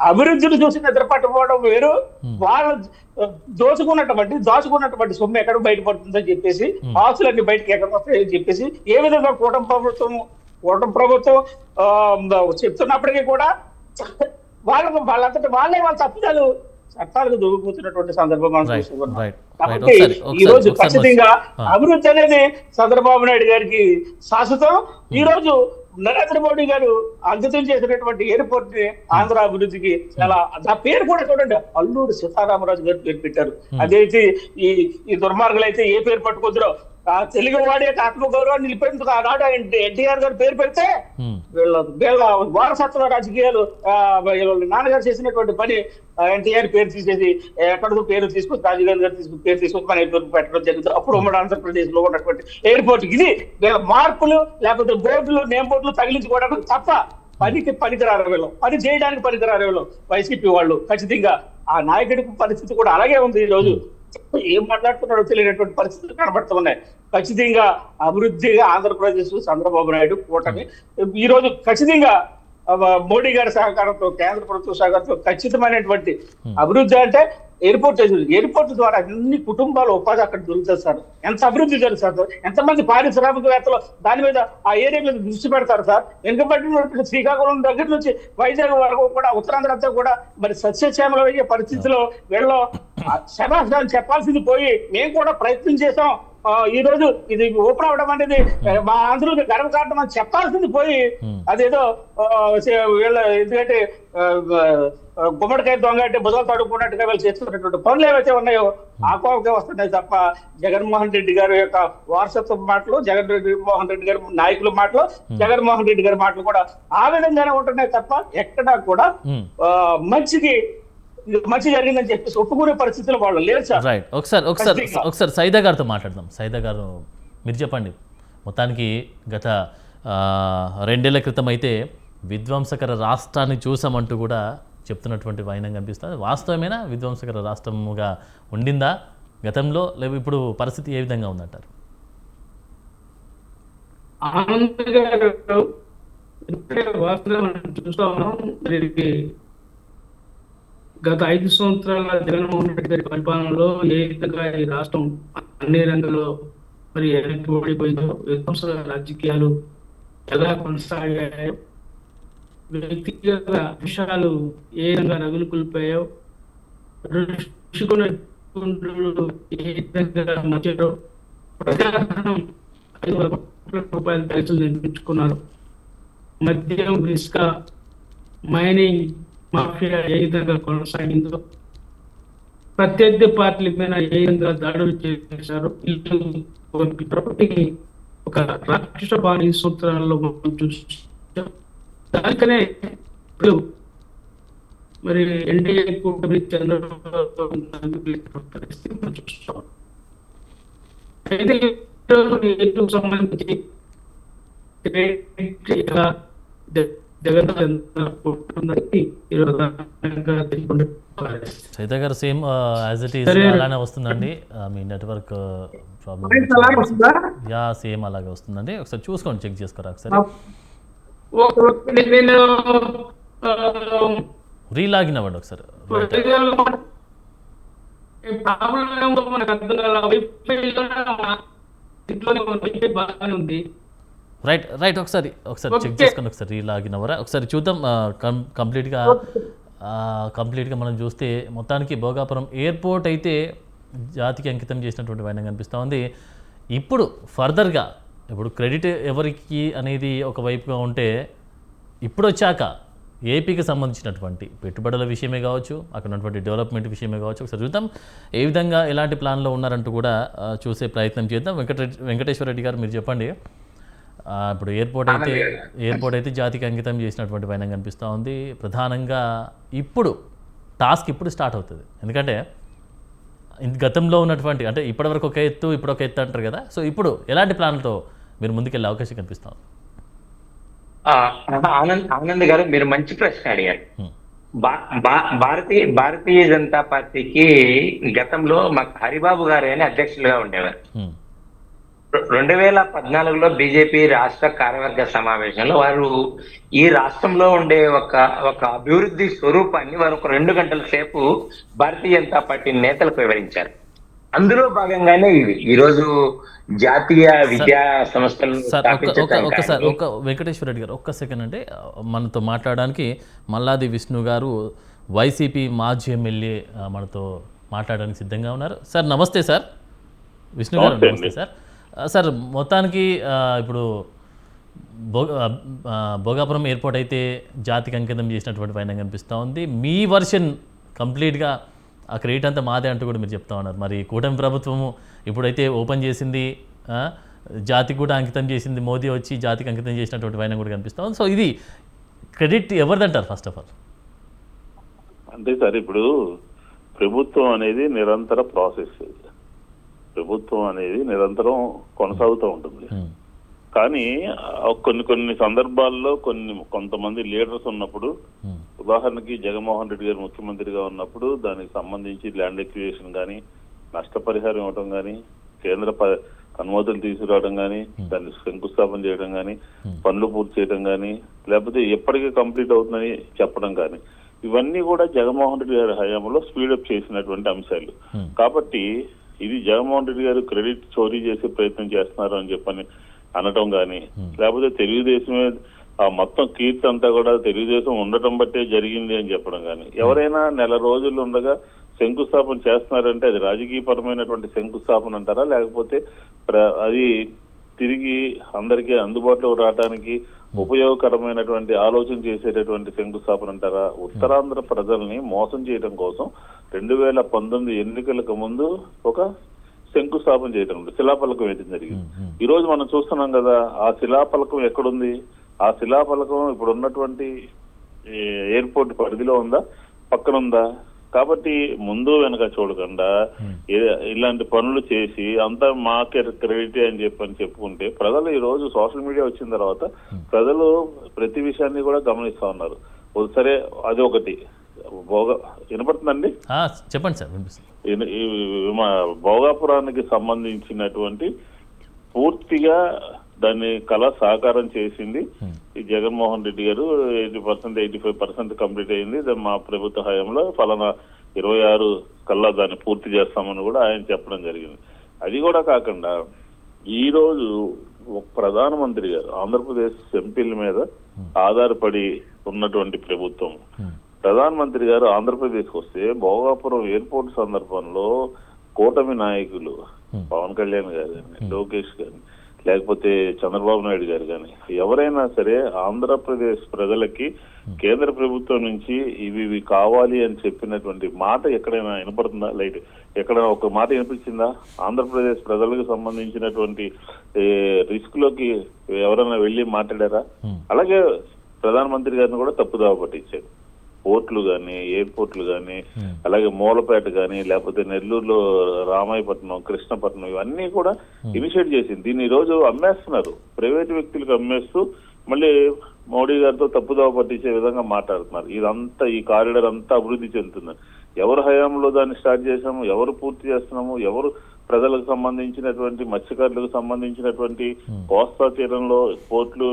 అభివృద్ధిని చూసి నిద్ర పట్టకపోవడం వేరు, వాళ్ళు దాచుకున్నటువంటి సొమ్ము ఎక్కడ బయటపడుతుందని చెప్పేసి ఆస్తులన్నీ బయటకి ఎక్కడ వస్తాయని చెప్పేసి ఏ విధంగా కూటమి ప్రభుత్వం చెప్తున్నప్పటికీ కూడా వాళ్ళంతటి వాళ్ళే వాళ్ళ తప్పుదాలు చట్టాలకు దొరికిపోతున్నటువంటి సందర్భం మనం చూస్తున్నాం. కాబట్టి ఈ రోజు ఖచ్చితంగా అభివృద్ధి అనేది చంద్రబాబు నాయుడు గారికి శాశ్వతం. ఈ రోజు నరేంద్ర మోడీ గారు అంకితం చేసినటువంటి ఎయిర్పోర్ట్ ని ఆంధ్ర అభివృద్ధికి చాలా ఆ పేరు కూడా చూడండి, అల్లూరి సీతారామరాజు గారు పేరు పెట్టారు. అదైతే ఈ దుర్మార్గులు అయితే ఏ పేరు పట్టుకుందరో తెలుగు వాడి యొక్క ఆత్మగౌరవాన్ని నిలిపేందుకు ఆనాడు ఎన్టీఆర్ గారు పేరు పెడితే వీళ్ళ వారసత్వ రాజకీయాలు నాన్నగారు చేసినటువంటి పని ఎన్టీఆర్ పేరు తీసేసి ఎక్కడికో పేరు తీసుకొచ్చి రాజీవ్ గాంధీ గారు పేరు తీసుకొచ్చి మన పేరు పెట్టడం జరుగుతుంది. అప్పుడు ఉమ్మడి ఆంధ్రప్రదేశ్ లో ఉన్నటువంటి ఎయిర్పోర్ట్ ఇది వీళ్ళ మార్పులు లేకపోతే బోర్డులు నేమ్ బోర్డులు తగిలించుకోవడానికి తప్ప పనికిరారు వీళ్ళు, పని చేయడానికి పనికిరారు వీళ్ళు వైసీపీ వాళ్ళు. ఖచ్చితంగా ఆ నాయకుడి పరిస్థితి కూడా అలాగే ఉంది. ఈ రోజు ఏం మాట్లాడుతున్నాడో తెలియనటువంటి పరిస్థితులు కనబడుతున్నాయి. ఖచ్చితంగా అభివృద్ధిగా ఆంధ్రప్రదేశ్ చంద్రబాబు నాయుడు కూటమి ఈ రోజు ఖచ్చితంగా మోడీ గారి సహకారంతో కేంద్ర ప్రభుత్వ సహకారంతో ఖచ్చితమైనటువంటి అభివృద్ధి అంటే ఎయిర్పోర్ట్ ద్వారా అన్ని కుటుంబాల ఉపాధి అక్కడ దొరుకుతుంది సార్. ఎంత అభివృద్ధి జరుగుతుంది సార్, ఎంతమంది పారిశ్రామికవేత్తలు దాని మీద ఆ ఏరియా మీద దృష్టి పెడతారు సార్. వెనుకబడిన శ్రీకాకుళం దగ్గర నుంచి వైజాగ్ వరకు కూడా ఉత్తరాంధ్ర అంతా కూడా మరి సస్యశ్యామలయ్యే పరిస్థితిలో వీళ్ళు శభాష్ చెప్పాల్సింది పోయి మేము కూడా ప్రయత్నం చేసాం. ఈ రోజు ఇది ఓపెన్ అవడం అనేది మా ఆంధ్రులకు గర్వకారణం అని చెప్పాల్సింది పోయి అదేదో వీళ్ళ ఎందుకంటే గుమ్మడికాయ దొంగ అంటే బుధలు తడుకున్నట్టుగా వీళ్ళు చేస్తున్నటువంటి పనులు ఏవైతే ఉన్నాయో ఆ కోపకే వస్తున్నాయి తప్ప జగన్మోహన్ రెడ్డి గారి యొక్క వారసత్వ మాటలు, జగన్మోహన్ రెడ్డి గారి నాయకుల మాటలు, జగన్మోహన్ రెడ్డి గారి మాటలు కూడా ఆ విధంగానే ఉంటున్నాయి తప్ప ఎక్కడా కూడా మంచి జరిగిందని చెప్పేసి ఒప్పుకునే పరిస్థితులు వాళ్ళు లేదు సార్. రైట్, ఒకసారి సైదా గారితో మాట్లాడదాం. సైదా గారు మీరు చెప్పండి, మొత్తానికి గత 2 ఏళ్ల క్రితం అయితే విధ్వంసకర రాష్ట్రాన్ని చూసామంటూ కూడా చెప్తున్నటువంటి వైనం కనిపిస్తుంది. వాస్తవమేనా? విధ్వంసకర రాష్ట్రముగా ఉండిందా గతంలో, లేవు ఇప్పుడు పరిస్థితి ఏ విధంగా ఉందంటారు? గత 5 సంవత్సరాల జగన్మోహన్ రెడ్డి గారి పరిపాలనలో ఏ విధంగా ఈ రాష్ట్రం అన్ని రంగాల్లో మరి వెనక్కిపోయిందో, విధ్వంస రాజకీయాలు ఎలా కొనసాగాయో, వ్యక్తిగత విషయాలు ఏ విధంగా రగులు కులిపాయో, ఋషికొండ ఏ విధంగా మధ్యలో ప్రజాధనం 500 కోట్ల రూపాయల ట్యాక్సులు నిర్మించుకున్నారు. మద్యం, ఇసుక, మైనింగ్ మాఫియా ఏ విధంగా కొనసాగిందో, ప్రత్యర్థి పార్టీల మీద ఏ విధంగా దాడులు చేశారు, ఇటువంటి ఒక రాక్షస పాలన ఈ సూత్రాల్లో మనం చూసాం. దానికనే ఇప్పుడు మరి ఎన్డీఏ కూటమి చంద్రబాబు పరిస్థితి మనం చూస్తాం. అయితే ఈరోజు సంబంధించి సైతా గారు సేమ్ యాజ్ ఇట్ ఈస్ అలానే వస్తుందండి. మీ నెట్వర్క్ ప్రాబ్లమ్ యా సేమ్ అలాగే వస్తుందండి. ఒకసారి చూసుకోండి, చెక్ చేసుకోరా ఒకసారి. నేను రీలాగిన్ అవ్వండి ఒకసారి. రైట్ రైట్ ఒకసారి చెక్ చేసుకోండి, ఒకసారి రీలాగిన్ అవ్వరా ఒకసారి చూద్దాం. కంప్లీట్గా మనం చూస్తే మొత్తానికి భోగాపురం ఎయిర్పోర్ట్ అయితే జాతికి అంకితం చేసినటువంటి వైనం కనిపిస్తూ ఉంది. ఇప్పుడు ఫర్దర్గా ఇప్పుడు క్రెడిట్ ఎవరికి అనేది ఒకవైపుగా ఉంటే, ఇప్పుడు వచ్చాక ఏపీకి సంబంధించినటువంటి పెట్టుబడుల విషయమే కావచ్చు, అక్కడ ఉన్నటువంటి డెవలప్మెంట్ విషయమే కావచ్చు, ఒకసారి చూద్దాం ఏ విధంగా ఎలాంటి ప్లాన్లో ఉన్నారంటూ కూడా చూసే ప్రయత్నం చేద్దాం. వెంకటేశ్వర రెడ్డి గారు మీరు చెప్పండి. ఇప్పుడు ఎయిర్పోర్ట్ అయితే జాతికి అంకితం చేసినటువంటి వైనం కనిపిస్తూ ఉంది. ప్రధానంగా ఇప్పుడు టాస్క్ ఇప్పుడు స్టార్ట్ అవుతుంది. ఎందుకంటే గతంలో ఉన్నటువంటి అంటే ఇప్పటివరకు ఒక ఎత్తు ఇప్పుడు ఒక ఎత్తు అంటారు కదా, సో ఇప్పుడు ఎలాంటి ప్లాన్లతో మీరు ముందుకెళ్ళే అవకాశం కనిపిస్తాం? ఆనంద్ గారు, మీరు మంచి ప్రశ్న అడిగారు. భారతీయ జనతా పార్టీకి గతంలో మాకు హరిబాబు గారు అని అధ్యక్షులుగా ఉండేవారు. 2014లో బీజేపీ రాష్ట్ర కార్యవర్గ సమావేశంలో వారు ఈ రాష్ట్రంలో ఉండే ఒక అభివృద్ధి స్వరూపాన్ని వారు ఒక 2 గంటల సేపు భారతీయ జనతా పార్టీ నేతలకు వివరించారు. అందులో భాగంగానే ఈరోజు జాతీయ విద్యా సంస్థలు వెంకటేశ్వర రెడ్డి గారు ఒక్క సెకండ్ అంటే మనతో మాట్లాడడానికి మల్లాది విష్ణు గారు వైసీపీ మాజీ ఎమ్మెల్యే మనతో మాట్లాడడానికి సిద్ధంగా ఉన్నారు. సార్ నమస్తే. సార్ విష్ణు గారు నమస్తే సార్. సార్ మొత్తానికి ఇప్పుడు భోగాపురం ఎయిర్పోర్ట్ అయితే జాతికి అంకితం చేసినటువంటి వైనం కనిపిస్తూ ఉంది. మీ వర్షన్ కంప్లీట్గా ఆ క్రెడిట్ అంతా మాదే అంటూ కూడా మీరు చెప్తా ఉన్నారు. మరి కూటమి ప్రభుత్వము ఇప్పుడైతే ఓపెన్ చేసింది, జాతికి కూడా అంకితం చేసింది, మోదీ వచ్చి జాతికి అంకితం చేసినటువంటి వైనం కూడా కనిపిస్తూ ఉంది. సో ఇది క్రెడిట్ ఎవరిదంటారు ఫస్ట్ ఆఫ్ ఆల్? అంటే సార్ ఇప్పుడు ప్రభుత్వం అనేది నిరంతర ప్రాసెస్, ప్రభుత్వం అనేది నిరంతరం కొనసాగుతూ ఉంటుంది. కానీ కొన్ని సందర్భాల్లో కొంతమంది లీడర్స్ ఉన్నప్పుడు, ఉదాహరణకి జగన్మోహన్ రెడ్డి గారు ముఖ్యమంత్రిగా ఉన్నప్పుడు దానికి సంబంధించి ల్యాండ్ ఎక్విజిషన్ కానీ, నష్టపరిహారం ఇవ్వడం కానీ, కేంద్ర అనుమతులు తీసుకురావడం కానీ, దాన్ని శంకుస్థాపన చేయడం కానీ, పనులు పూర్తి చేయడం కానీ, లేకపోతే ఎప్పటికీ కంప్లీట్ అవుతుందని చెప్పడం కానీ, ఇవన్నీ కూడా జగన్మోహన్ రెడ్డి గారి హయాంలో స్పీడప్ చేసినటువంటి అంశాలు. కాబట్టి ఇది జగన్మోహన్ రెడ్డి గారు క్రెడిట్ చోరీ చేసే ప్రయత్నం చేస్తున్నారు అని చెప్పని అనటం కానీ, లేకపోతే తెలుగుదేశమే ఆ మొత్తం కీర్తి అంతా కూడా తెలుగుదేశం ఉండటం బట్టే జరిగింది అని చెప్పడం కానీ, ఎవరైనా నెల రోజులు ఉండగా శంకుస్థాపన చేస్తున్నారంటే అది రాజకీయపరమైనటువంటి శంకుస్థాపన అంటారా, లేకపోతే అది తిరిగి అందరికీ అందుబాటులో రావడానికి ఉపయోగకరమైనటువంటి ఆలోచన చేసేటటువంటి శంకుస్థాపన అంటారా? ఉత్తరాంధ్ర ప్రజల్ని మోసం చేయడం కోసం 2019 ఎన్నికలకు ముందు ఒక శంకుస్థాపన చేయడం, శిలాఫలకం వేయడం జరిగింది. ఈ రోజు మనం చూస్తున్నాం కదా, ఆ శిలాఫలకం ఎక్కడుంది? ఆ శిలాఫలకం ఇప్పుడు ఉన్నటువంటి ఎయిర్పోర్ట్ పరిధిలో ఉందా, పక్కన ఉందా? కాబట్టి ముందు వెనక చూడకుండా ఇలాంటి పనులు చేసి అంతా మాకే క్రెడిట్ అని చెప్పుకుంటే, ప్రజలు ఈ రోజు సోషల్ మీడియా వచ్చిన తర్వాత ప్రజలు ప్రతి విషయాన్ని కూడా గమనిస్తా ఉన్నారు. సరే, అది ఒకటి. వినపడుతుందండి? చెప్పండి సార్. భోగాపురానికి సంబంధించినటువంటి పూర్తిగా దాన్ని కళ సాకారం చేసింది ఈ జగన్మోహన్ రెడ్డి గారు. 80%, 85% కంప్లీట్ అయింది. మా ప్రభుత్వ హయాంలో ఫలానా 26 కల్లా దాన్ని పూర్తి చేస్తామని కూడా ఆయన చెప్పడం జరిగింది. అది కూడా కాకుండా ఈ రోజు ప్రధానమంత్రి గారు ఆంధ్రప్రదేశ్ ఎంపీల మీద ఆధారపడి ఉన్నటువంటి ప్రభుత్వం, ప్రధానమంత్రి గారు ఆంధ్రప్రదేశ్కి వస్తే భోగాపురం ఎయిర్పోర్ట్ సందర్భంలో కూటమి నాయకులు పవన్ కళ్యాణ్ గారు కానీ, లోకేష్ కానీ, లేకపోతే చంద్రబాబు నాయుడు గారు కానీ, ఎవరైనా సరే ఆంధ్రప్రదేశ్ ప్రజలకి కేంద్ర ప్రభుత్వం నుంచి ఇవి కావాలి అని చెప్పినటువంటి మాట ఎక్కడైనా వినపడుతుందా? లైట్ ఎక్కడైనా ఒక మాట వినిపించిందా? ఆంధ్రప్రదేశ్ ప్రజలకు సంబంధించినటువంటి రిస్క్ లోకి ఎవరైనా వెళ్ళి మాట్లాడారా? అలాగే ప్రధానమంత్రి గారిని కూడా తప్పుదావ పట్టించారు. పోర్ట్లు కానీ, ఎయిర్పోర్ట్లు కానీ, అలాగే మూలపేట కానీ, లేకపోతే నెల్లూరులో రామాయపట్నం, కృష్ణపట్నం, ఇవన్నీ కూడా ఇనిషియేట్ చేసింది. దీన్ని ఈ రోజు అమ్మేస్తున్నారు, ప్రైవేట్ వ్యక్తులకు అమ్మేస్తూ మళ్ళీ మోడీ గారితో తప్పుదావ పట్టించే విధంగా మాట్లాడుతున్నారు. ఇదంతా ఈ కారిడార్ అంతా అభివృద్ధి చెందుతుంది. ఎవరు హయాంలో దాన్ని స్టార్ట్ చేసాము, ఎవరు పూర్తి చేస్తున్నాము, ఎవరు ప్రజలకు సంబంధించినటువంటి మత్స్యకారులకు సంబంధించినటువంటి కోస్తా తీరంలో పోర్ట్లు,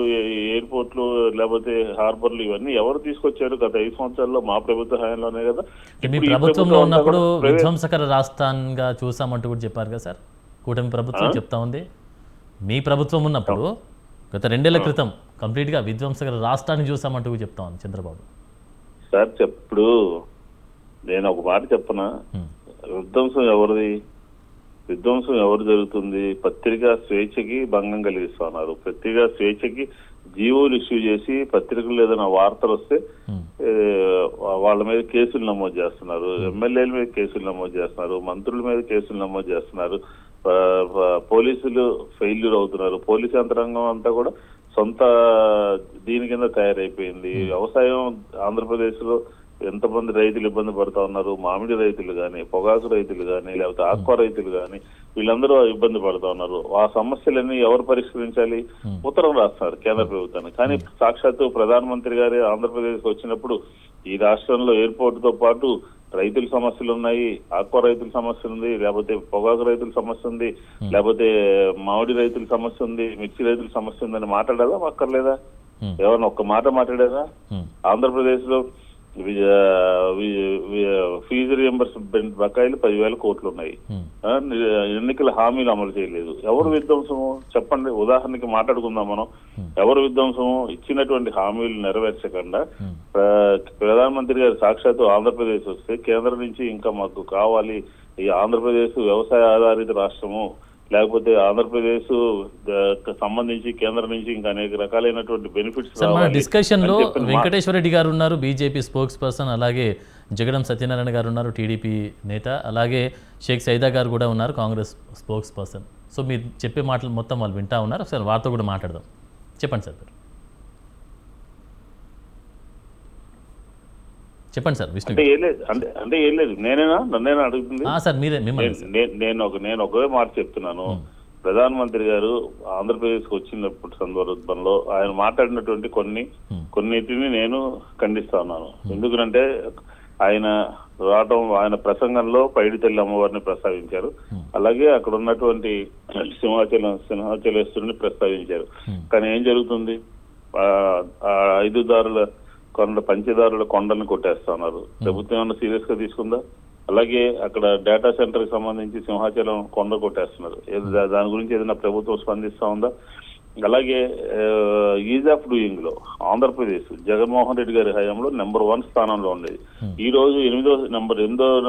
ఎయిర్పోర్ట్లు, లేకపోతే హార్బర్లు, ఇవన్నీ ఎవరు తీసుకొచ్చారు? గత 5 సంవత్సరాల్లో మా ప్రభుత్వ హయాంలోనే కదా. మీ ప్రభుత్వంలో ఉన్నప్పుడు విధ్వంసకర రాష్ట్రంగా చూసామంటూ కూడా చెప్పారు కదా సార్, కూటమి ప్రభుత్వం చెప్తా ఉంది. మీ ప్రభుత్వం ఉన్నప్పుడు గత 2 ఏళ్ల క్రితం కంప్లీట్గా విధ్వంసకర రాష్ట్రాన్ని చూసామంటూ కూడా చెప్తా ఉంది చంద్రబాబు సార్. ఇప్పుడు నేను ఒక మాట చెప్పనా, విధ్వంసం ఎవరిది? విధ్వంసం ఎవరు జరుగుతుంది? పత్రికా స్వేచ్ఛకి భంగం కలిగిస్తున్నారు. పత్రికా స్వేచ్ఛకి జీవోలు ఇష్యూ చేసి పత్రికలు ఏదైనా వార్తలు వస్తే వాళ్ళ మీద కేసులు నమోదు చేస్తున్నారు, ఎమ్మెల్యేల మీద కేసులు నమోదు చేస్తున్నారు, మంత్రుల మీద కేసులు నమోదు చేస్తున్నారు, పోలీసులు ఫెయిల్యూర్ అవుతున్నారు. పోలీసు యంత్రాంగం అంతా కూడా సొంత దీని కింద తయారైపోయింది. వ్యవసాయం ఆంధ్రప్రదేశ్ లో ఎంతమంది రైతులు ఇబ్బంది పడతా ఉన్నారు, మామిడి రైతులు కానీ, పొగాకు రైతులు కానీ, లేకపోతే ఆక్వా రైతులు కానీ, వీళ్ళందరూ ఇబ్బంది పడతా ఉన్నారు. ఆ సమస్యలన్నీ ఎవరు పరిష్కరించాలి? ఉత్తరం రాస్తున్నారు కేంద్ర ప్రభుత్వానికి. కానీ సాక్షాత్తు ప్రధానమంత్రి గారి ఆంధ్రప్రదేశ్ వచ్చినప్పుడు ఈ రాష్ట్రంలో ఎయిర్పోర్ట్ తో పాటు రైతుల సమస్యలు ఉన్నాయి, ఆక్వా రైతుల సమస్య ఉంది, లేకపోతే పొగాకు రైతుల సమస్య ఉంది, లేకపోతే మామిడి రైతుల సమస్య ఉంది, మిర్చి రైతుల సమస్య ఉందని మాట్లాడారా? అక్కర్లేదా? ఎవరన్నా ఒక్క మాట మాట్లాడారా? ఆంధ్రప్రదేశ్ లో ఫీజు రియంబర్స్మెంట్ బకాయిలు 10,000 కోట్లు ఉన్నాయి. ఎన్నికల హామీలు అమలు చేయలేదు. ఎవరు విధ్వంసము చెప్పండి? ఉదాహరణకి మాట్లాడుకుందాం మనం. ఎవరు విధ్వంసము? ఇచ్చినటువంటి హామీలు నెరవేర్చకుండా ప్రధానమంత్రి గారు సాక్షాత్తు ఆంధ్రప్రదేశ్ వస్తే కేంద్రం నుంచి ఇంకా మాకు కావాలి, ఈ ఆంధ్రప్రదేశ్ వ్యవసాయ ఆధారిత రాష్ట్రము, లేకపోతే ఆంధ్రప్రదేశ్ సంబంధించి కేంద్రం నుంచి ఇంకా అనేక రకాలైనటువంటి బెనిఫిట్స్. డిస్కషన్ లో వెంకటేశ్వర రెడ్డి గారు ఉన్నారు, బీజేపీ స్పోక్స్ పర్సన్, అలాగే జగడం సత్యనారాయణ గారు ఉన్నారు, టీడీపీ నేత, అలాగే షేక్ సైదా గారు కూడా ఉన్నారు, కాంగ్రెస్ స్పోక్స్ పర్సన్. సో మీరు చెప్పే మాటలు మొత్తం వాళ్ళు వింటా ఉన్నారు. ఒకసారి వారితో కూడా మాట్లాడదాం. చెప్పండి సార్. చెప్పండి సార్. విష్ణు అంటే ఏం లేదు, నన్నేనా అడుగుతుంది సార్? మీరే మిమ్మల్ని. నేను ఒకే మాట చెప్తున్నాను. ప్రధానమంత్రి గారు ఆంధ్రప్రదేశ్ కు వచ్చినప్పుడు సందర్భంలో ఆయన మాట్లాడినటువంటి కొన్నిటిని నేను ఖండిస్తా ఉన్నాను. ఎందుకంటే ఆయన రావటం, ఆయన ప్రసంగంలో పైడితల్లి అమ్మవారిని ప్రస్తావించారు, అలాగే అక్కడ ఉన్నటువంటి సింహాచలేశ్వరుని ప్రస్తావించారు. కానీ ఏం జరుగుతుంది? 5 దారుల పంచదారుల కొండలను కొట్టేస్తా ఉన్నారు. ప్రభుత్వం ఏమన్నా సీరియస్ గా తీసుకుందా? అలాగే అక్కడ డేటా సెంటర్ కి సంబంధించి సింహాచలం కొండ కొట్టేస్తున్నారు. దాని గురించి ఏదైనా ప్రభుత్వం స్పందిస్తా ఉందా? అలాగే ఈజ్ ఆఫ్ డూయింగ్ లో ఆంధ్రప్రదేశ్ జగన్మోహన్ రెడ్డి గారి హయాంలో నెంబర్ 1 స్థానంలో ఉండేది. ఈ రోజు 8వ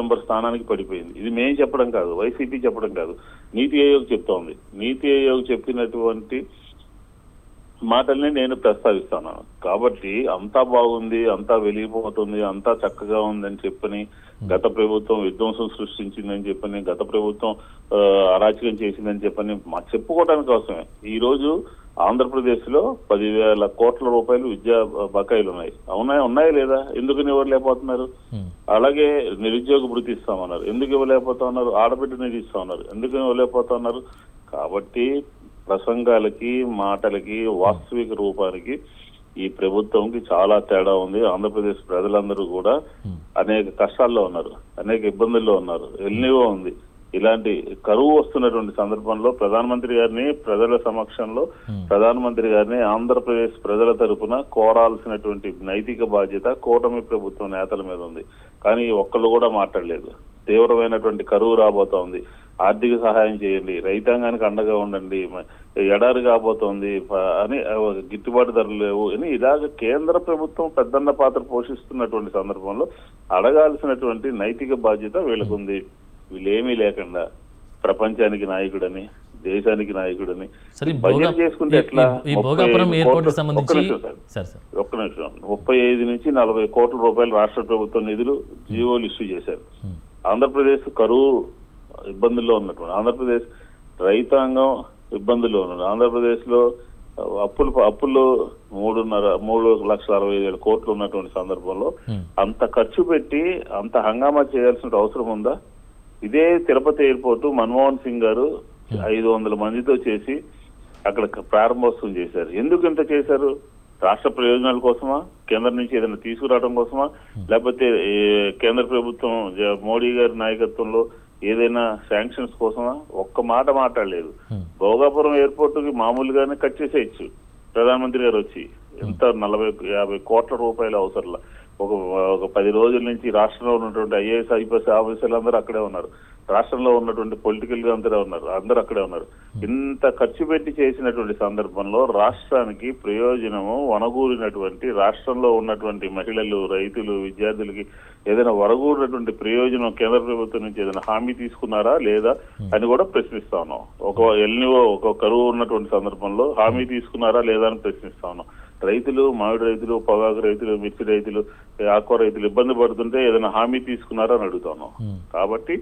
నెంబర్ స్థానానికి పడిపోయింది. ఇది మేము చెప్పడం కాదు, వైసీపీ చెప్పడం కాదు, నీతి ఆయోగ్ చెప్తా ఉంది. నీతి ఆయోగ్ చెప్పినటువంటి మాటల్ని నేను ప్రస్తావిస్తాను. కాబట్టి అంతా బాగుంది, అంతా వెలిగిపోతుంది, అంతా చక్కగా ఉందని చెప్పని, గత ప్రభుత్వం విధ్వంసం సృష్టించిందని చెప్పని, గత ప్రభుత్వం అరాచకం చేసిందని చెప్పని చెప్పుకోవడానికి కోసమే ఈ రోజు ఆంధ్రప్రదేశ్ లో 10,000 కోట్ల రూపాయలు విద్యా బకాయిలు ఉన్నాయి. ఉన్నాయా లేదా? ఎందుకు ఇవ్వలేకపోతున్నారు? అలాగే నిరుద్యోగ భృతి ఇస్తామన్నారు, ఎందుకు ఇవ్వలేకపోతా ఉన్నారు? ఆడబిడ్డ నిధి ఇస్తా ఉన్నారు, ఎందుకు ఇవ్వలేకపోతా ఉన్నారు? కాబట్టి ప్రసంగాలకి, మాటలకి, వాస్తవిక రూపానికి ఈ ప్రభుత్వంకి చాలా తేడా ఉంది. ఆంధ్రప్రదేశ్ ప్రజలందరూ కూడా అనేక కష్టాల్లో ఉన్నారు, అనేక ఇబ్బందుల్లో ఉన్నారు. ఎల్నివో ఉంది. ఇలాంటి కరువు వస్తున్నటువంటి సందర్భంలో ప్రధానమంత్రి గారిని ప్రజల సమక్షంలో ప్రధానమంత్రి గారిని ఆంధ్రప్రదేశ్ ప్రజల తరపున కోరాల్సినటువంటి నైతిక బాధ్యత కూటమి ప్రభుత్వం నేతల మీద ఉంది. కానీ ఒక్కళ్ళు కూడా మాట్లాడలేదు. తీవ్రమైనటువంటి కరువు రాబోతా ఉంది, ఆర్థిక సహాయం చేయండి, రైతాంగానికి అండగా ఉండండి, ఎడారి కాబోతోంది అని, గిట్టుబాటు ధరలు లేవు అని ఇలాగ కేంద్ర ప్రభుత్వం పెద్దన్న పాత్ర పోషిస్తున్నటువంటి సందర్భంలో అడగాల్సినటువంటి నైతిక బాధ్యత వీళ్ళకుంది. వీళ్ళేమీ లేకుండా ప్రపంచానికి నాయకుడని, దేశానికి నాయకుడని సరే, బడ్జెట్ చేసుకుంటే ఎట్లా? ఈ భోగాపురం ఎయిర్పోర్ట్ సంబంధించి ఒక్క నిమిషం 35 నుంచి 40 కోట్ల రూపాయలు రాష్ట్ర ప్రభుత్వం నిధులు జీవోలు ఇష్యూ చేశారు. ఆంధ్రప్రదేశ్ కరువు ఇబ్బందుల్లో ఉన్నటువంటి, ఆంధ్రప్రదేశ్ రైతాంగం ఇబ్బందుల్లో ఉన్నది, ఆంధ్రప్రదేశ్ లో అప్పుల్లో 3,60,60,000 కోట్లు ఉన్నటువంటి సందర్భంలో అంత ఖర్చు పెట్టి అంత హంగామా చేయాల్సిన అవసరం ఉందా? ఇదే తిరుపతి ఎయిర్పోర్టు మన్మోహన్ సింగ్ గారు 500 మందితో చేసి అక్కడ ప్రారంభోత్సవం చేశారు. ఎందుకు ఇంత చేశారు? రాష్ట్ర ప్రయోజనాల కోసమా, కేంద్రం నుంచి ఏదైనా తీసుకురావడం కోసమా, లేకపోతే కేంద్ర ప్రభుత్వం మోడీ గారి నాయకత్వంలో ఏదైనా శాంక్షన్స్ కోసమా? ఒక్క మాట మాట్లాడలేదు. భోగాపురం ఎయిర్పోర్టుకి మామూలుగానే కట్ చేసేయచ్చు. ప్రధానమంత్రి గారు వచ్చి ఎంత 40-50 కోట్ల రూపాయలు అవసరంలా. ఒక 10 రోజుల నుంచి రాష్ట్రంలో ఉన్నటువంటి ఐఏఎస్ ఐపీఎస్ ఆఫీసర్లు అందరూ అక్కడే ఉన్నారు, రాష్ట్రంలో ఉన్నటువంటి పొలిటికల్ గా అందరూ అక్కడే ఉన్నారు. ఇంత ఖర్చు పెట్టి చేసినటువంటి సందర్భంలో రాష్ట్రానికి ప్రయోజనము వనగూరినటువంటి, రాష్ట్రంలో ఉన్నటువంటి మహిళలు, రైతులు, విద్యార్థులకి ఏదైనా వనగూరినటువంటి ప్రయోజనం కేంద్ర ప్రభుత్వం నుంచి ఏదైనా హామీ తీసుకున్నారా లేదా అని కూడా ప్రశ్నిస్తా ఉన్నాం. ఒక కరువు ఉన్నటువంటి సందర్భంలో హామీ తీసుకున్నారా లేదా అని ప్రశ్నిస్తా ఉన్నాం. రైతులు, మామిడి రైతులు, పొగాకు రైతులు, మిర్చి రైతులు, ఆకుకూర రైతులు ఇబ్బంది పడుతుంటే ఏదైనా హామీ తీసుకున్నారా అని అడుగుతాను. కాబట్టి